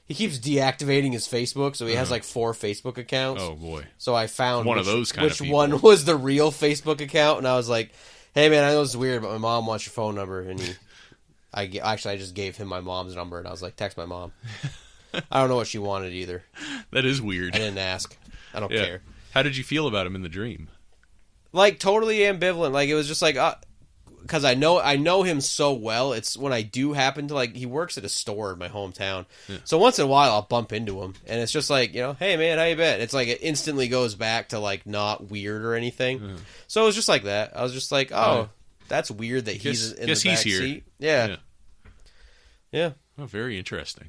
He keeps deactivating his Facebook, so he has like 4 Facebook accounts. Oh boy. So I found one of those kind of people. Which one was the real Facebook account, and I was like, "Hey man, I know this is weird, but my mom wants your phone number." And I just gave him my mom's number, and I was like, text my mom. I don't know what she wanted either. That is weird. I didn't ask. I don't care. How did you feel about him in the dream? Like, totally ambivalent. Like, it was just like, because I know him so well. It's when I do happen to, like, he works at a store in my hometown. Yeah. So once in a while, I'll bump into him. And it's just like, hey, man, how you been? It's like, it instantly goes back to, like, not weird or anything. Mm. So it was just like that. I was just like, that's weird that he's in the back seat. Yeah. Oh, very interesting.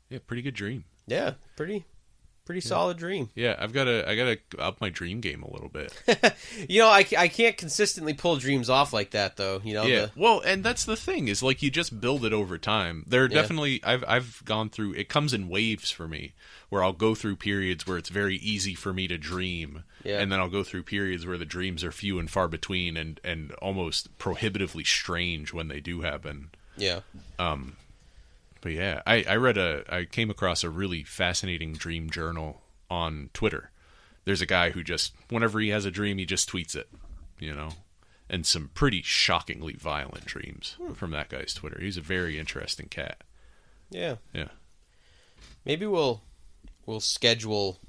Yeah, pretty good dream. Yeah, pretty solid dream. Yeah, I gotta up my dream game a little bit. I can't consistently pull dreams off like that though. Yeah. Well, and that's the thing is like you just build it over time. There are definitely I've gone through. It comes in waves for me where I'll go through periods where it's very easy for me to dream, and then I'll go through periods where the dreams are few and far between and almost prohibitively strange when they do happen. Yeah. But yeah, I came across a really fascinating dream journal on Twitter. There's a guy who just, whenever he has a dream, he just tweets it, and some pretty shockingly violent dreams from that guy's Twitter. He's a very interesting cat. Yeah. Yeah. Maybe we'll schedule.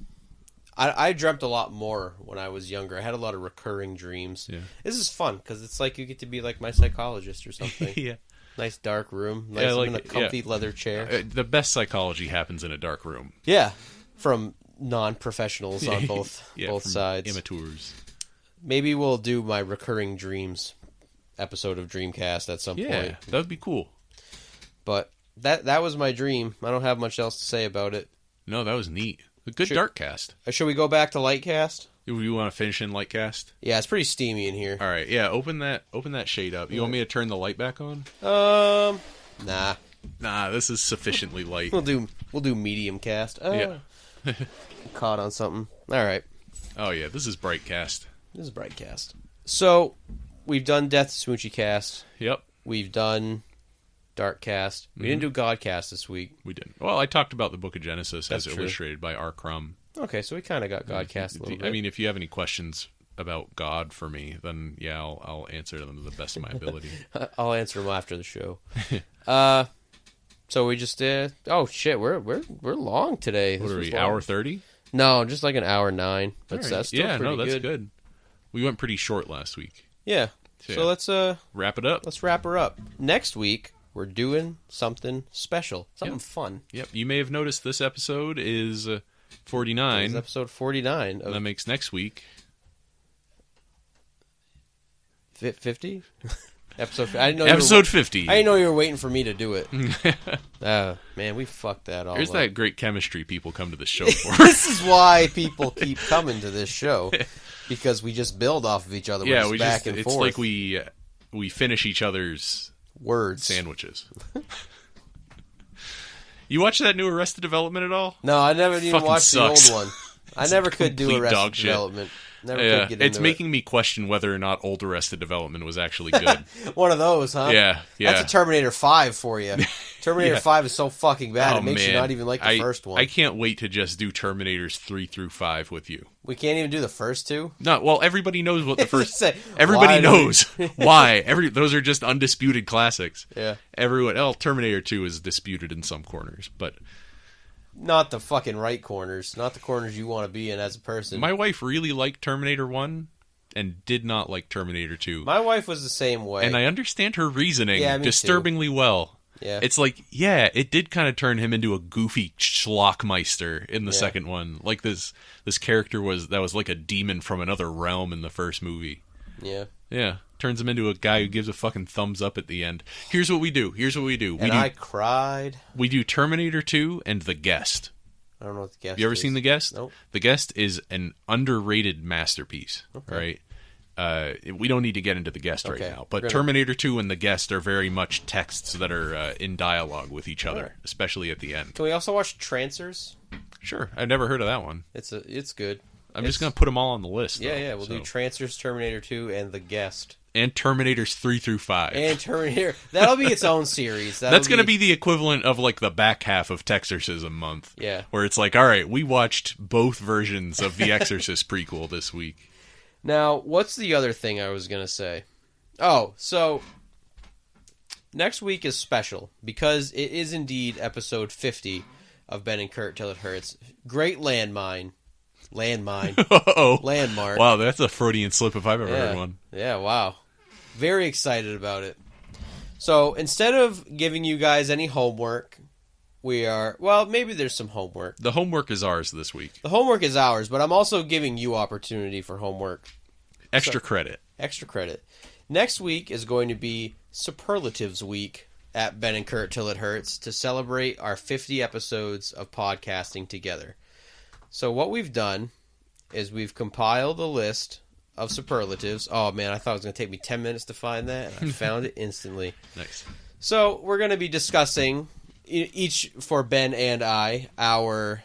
I dreamt a lot more when I was younger. I had a lot of recurring dreams. Yeah. This is fun because it's like you get to be like my psychologist or something. Yeah. Nice dark room. Nice in a comfy leather chair. The best psychology happens in a dark room. Yeah, from non-professionals on both sides. Amateurs. Maybe we'll do my recurring dreams episode of Dreamcast at some point. Yeah, that would be cool. But that was my dream. I don't have much else to say about it. No, that was neat. A good dark cast. Should we go back to Lightcast? Do you want to finish in Lightcast? Yeah, it's pretty steamy in here. All right, yeah, open that shade up. You want me to turn the light back on? Nah. Nah, this is sufficiently light. We'll do medium cast. Yeah. Caught on something. All right. Oh yeah, this is Brightcast. This is Brightcast. So, we've done Death Smoochy cast. Yep. We've done Darkcast. We didn't do Godcast this week. We didn't. Well, I talked about the Book of Genesis as illustrated by R. Crumb. Okay, so we kind of got Godcast a little bit. I mean, if you have any questions about God for me, then yeah, I'll answer them to the best of my ability. I'll answer them after the show. So we just did. Oh shit, we're long today. What are we? Hour 30? No, just like an hour 9. That's still that's good. We went pretty short last week. Yeah. So let's wrap it up. Let's wrap her up. Next week we're doing something special, something fun. Yep. You may have noticed this episode is 49. It's episode 49. That makes next week 50. Episode 50. I didn't know you were waiting for me to do it. Man, we fucked that all There's up. that great chemistry people come to the show for. This is why people keep coming to this show, because we just build off of each other. Yeah, we back and it's forth. Like we finish each other's words sandwiches. You watch that new Arrested Development at all? No, I never even watched the old one. I never could do complete Arrested Development. Never could get into it's making me question whether or not old Arrested Development was actually good. One of those, huh? Yeah. That's a Terminator 5 for you. Terminator 5 is so fucking bad, it makes you not even like the first one. I can't wait to just do Terminators 3 through 5 with you. We can't even do the first two? No, well, everybody knows what the first... everybody knows why. Those are just undisputed classics. Yeah. Terminator 2 is disputed in some corners, but... Not the fucking right corners. Not the corners you want to be in as a person. My wife really liked Terminator 1 and did not like Terminator 2. My wife was the same way. And I understand her reasoning disturbingly too. Well. Yeah. It's like, it did kind of turn him into a goofy schlockmeister in the second one. Like this character was like a demon from another realm in the first movie. Yeah. Yeah. Turns him into a guy who gives a fucking thumbs up at the end. Here's what we do. I cried. We do Terminator 2 and The Guest. I don't know what The Guest is. You ever seen The Guest? Nope. The Guest is an underrated masterpiece, right? We don't need to get into The Guest right now, but Terminator 2 and The Guest are very much texts that are in dialogue with each other, especially at the end. Can we also watch Trancers? Sure. I've never heard of that one. It's good. I'm just going to put them all on the list. Yeah, we'll do Trancers, Terminator 2, and The Guest. And Terminators 3 through 5. And Terminator. That'll be its own series. That's going to be the equivalent of like the back half of Texorcism month. Yeah. Where it's like, all right, we watched both versions of the Exorcist prequel this week. Now, what's the other thing I was going to say? Oh, so next week is special because it is indeed episode 50 of Ben and Curt Till It Hurts. Great landmark. Uh-oh. Landmark. Wow, that's a Freudian slip if I've ever heard one. Yeah, wow. Very excited about it. So instead of giving you guys any homework, maybe there's some homework. The homework is ours this week. The homework is ours, but I'm also giving you opportunity for homework. Extra credit. Extra credit. Next week is going to be Superlatives Week at Ben and Curt Till It Hurts to celebrate our 50 episodes of podcasting together. So what we've done is we've compiled a list of superlatives. Oh man, I thought it was going to take me 10 minutes to find that, and I found it instantly. Nice. So we're going to be discussing, each for Ben and I, our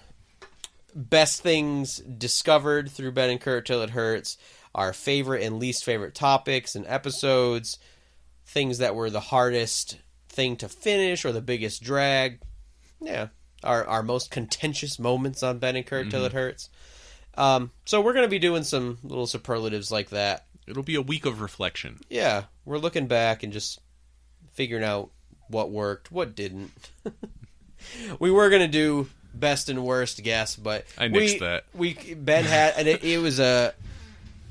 best things discovered through Ben and Curt Till It Hurts, our favorite and least favorite topics and episodes, things that were the hardest thing to finish or the biggest drag. Yeah, our most contentious moments on Ben and Curt Till It Hurts. So we're going to be doing some little superlatives like that. It'll be a week of reflection. Yeah, we're looking back and just figuring out what worked, what didn't. We were going to do best and worst guess, but I nixed that. Ben had, and it was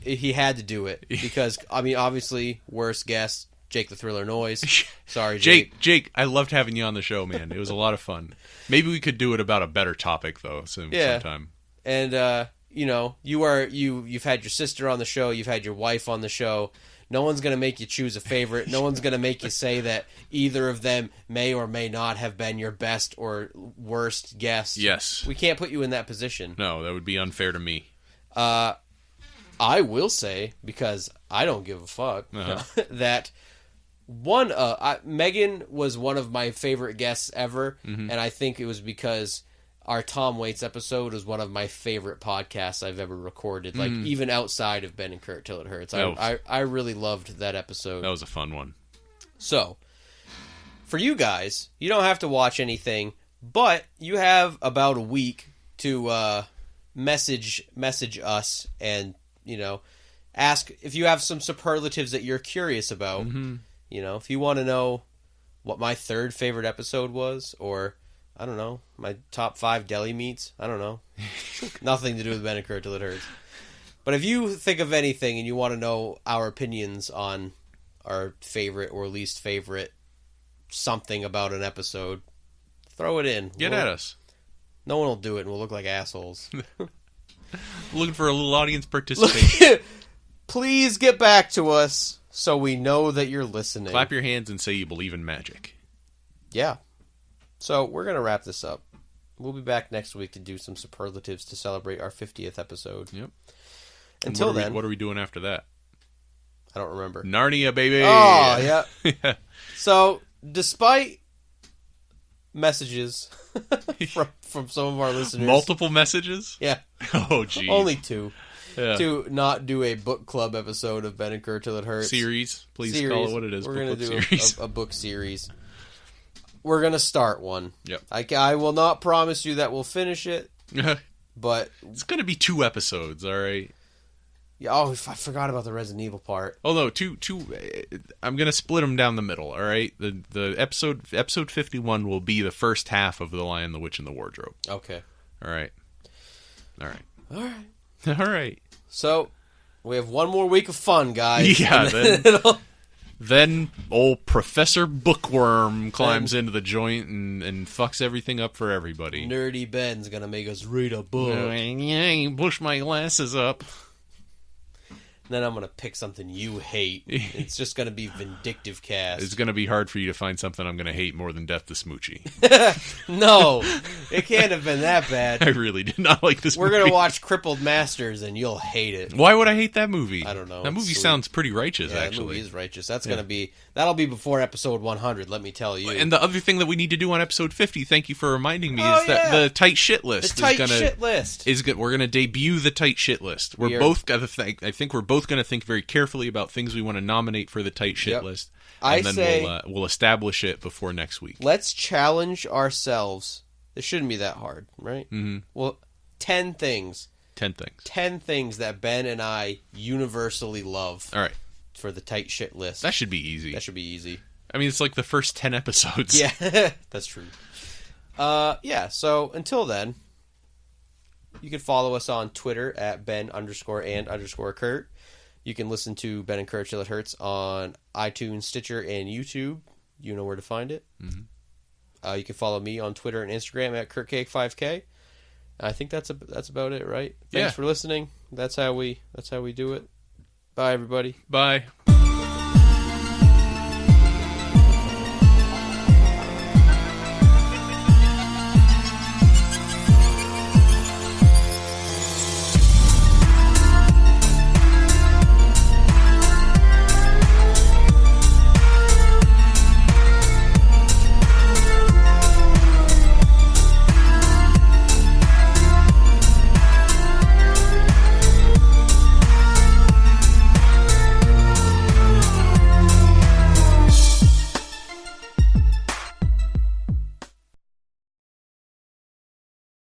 he had to do it because obviously worst guess, Jake the Thriller Noise. Sorry, Jake. Jake, I loved having you on the show, man. It was a lot of fun. Maybe we could do it about a better topic though, sometime. And you've had your sister on the show, you've had your wife on the show. No one's going to make you choose a favorite. No one's going to make you say that either of them may or may not have been your best or worst guest. Yes. We can't put you in that position. No, that would be unfair to me. I will say, because I don't give a fuck, that Megan was one of my favorite guests ever, and I think it was because our Tom Waits episode was one of my favorite podcasts I've ever recorded, like even outside of Ben and Curt Till It Hurts. I really loved that episode. That was a fun one. So, for you guys, you don't have to watch anything, but you have about a week to message us and, ask if you have some superlatives that you're curious about. If you want to know what my third favorite episode was, or I don't know, my top 5 deli meats. I don't know. Nothing to do with Ben and Curt Till It Hurts. But if you think of anything and you want to know our opinions on our favorite or least favorite something about an episode, throw it in. Get at us. No one will do it and we'll look like assholes. Looking for a little audience participation. Please get back to us so we know that you're listening. Clap your hands and say you believe in magic. Yeah. So, we're going to wrap this up. We'll be back next week to do some superlatives to celebrate our 50th episode. Yep. Until then... What are we doing after that? I don't remember. Narnia, baby! Oh, yeah. So, despite messages from some of our listeners... Multiple messages? Yeah. Oh, geez. Only 2. Yeah. To not do a book club episode of Ben and Curt Till It Hurts. Please call it what it is. We're going to do a book series. We're going to start one. Yep. I will not promise you that we'll finish it, but... It's going to be 2 episodes, all right? Yeah, I forgot about the Resident Evil part. Oh, no, two. I'm going to split them down the middle, all right? The episode 51 will be the first half of The Lion, the Witch, and the Wardrobe. Okay. All right. All right. All right. So, we have one more week of fun, guys. Yeah, then old Professor Bookworm climbs into the joint and fucks everything up for everybody. Nerdy Ben's gonna make us read a book. Push my glasses up. Then I'm going to pick something you hate. It's just going to be Vindictive Cast. It's going to be hard for you to find something I'm going to hate more than Death to Smoochy. No, it can't have been that bad. I really did not like this movie. movie. We're going to watch Crippled Masters, and you'll hate it. Why would I hate that movie? I don't know. That movie sounds pretty righteous, actually. That movie is righteous. That'll be before episode 100, let me tell you. And the other thing that we need to do on episode 50, thank you for reminding me, is that the tight shit list. The tight shit list. We're going to debut the tight shit list. I think we're both going to think very carefully about things we want to nominate for the tight shit list. And then we'll establish it before next week. Let's challenge ourselves. It shouldn't be that hard, right? Mm-hmm. Well, 10 things. 10 things. 10 things that Ben and I universally love. All right. For the tight shit list. That should be easy. I mean, it's like the first 10 episodes. Yeah, that's true. Yeah, so until then, you can follow us on Twitter at Ben_and_Kurt. You can listen to Ben and Curt Till It Hurts on iTunes, Stitcher, and YouTube. You know where to find it. Mm-hmm. You can follow me on Twitter and Instagram at KurtCake5K. I think that's about it, right? Thanks for listening. That's how we do it. Bye, everybody. Bye.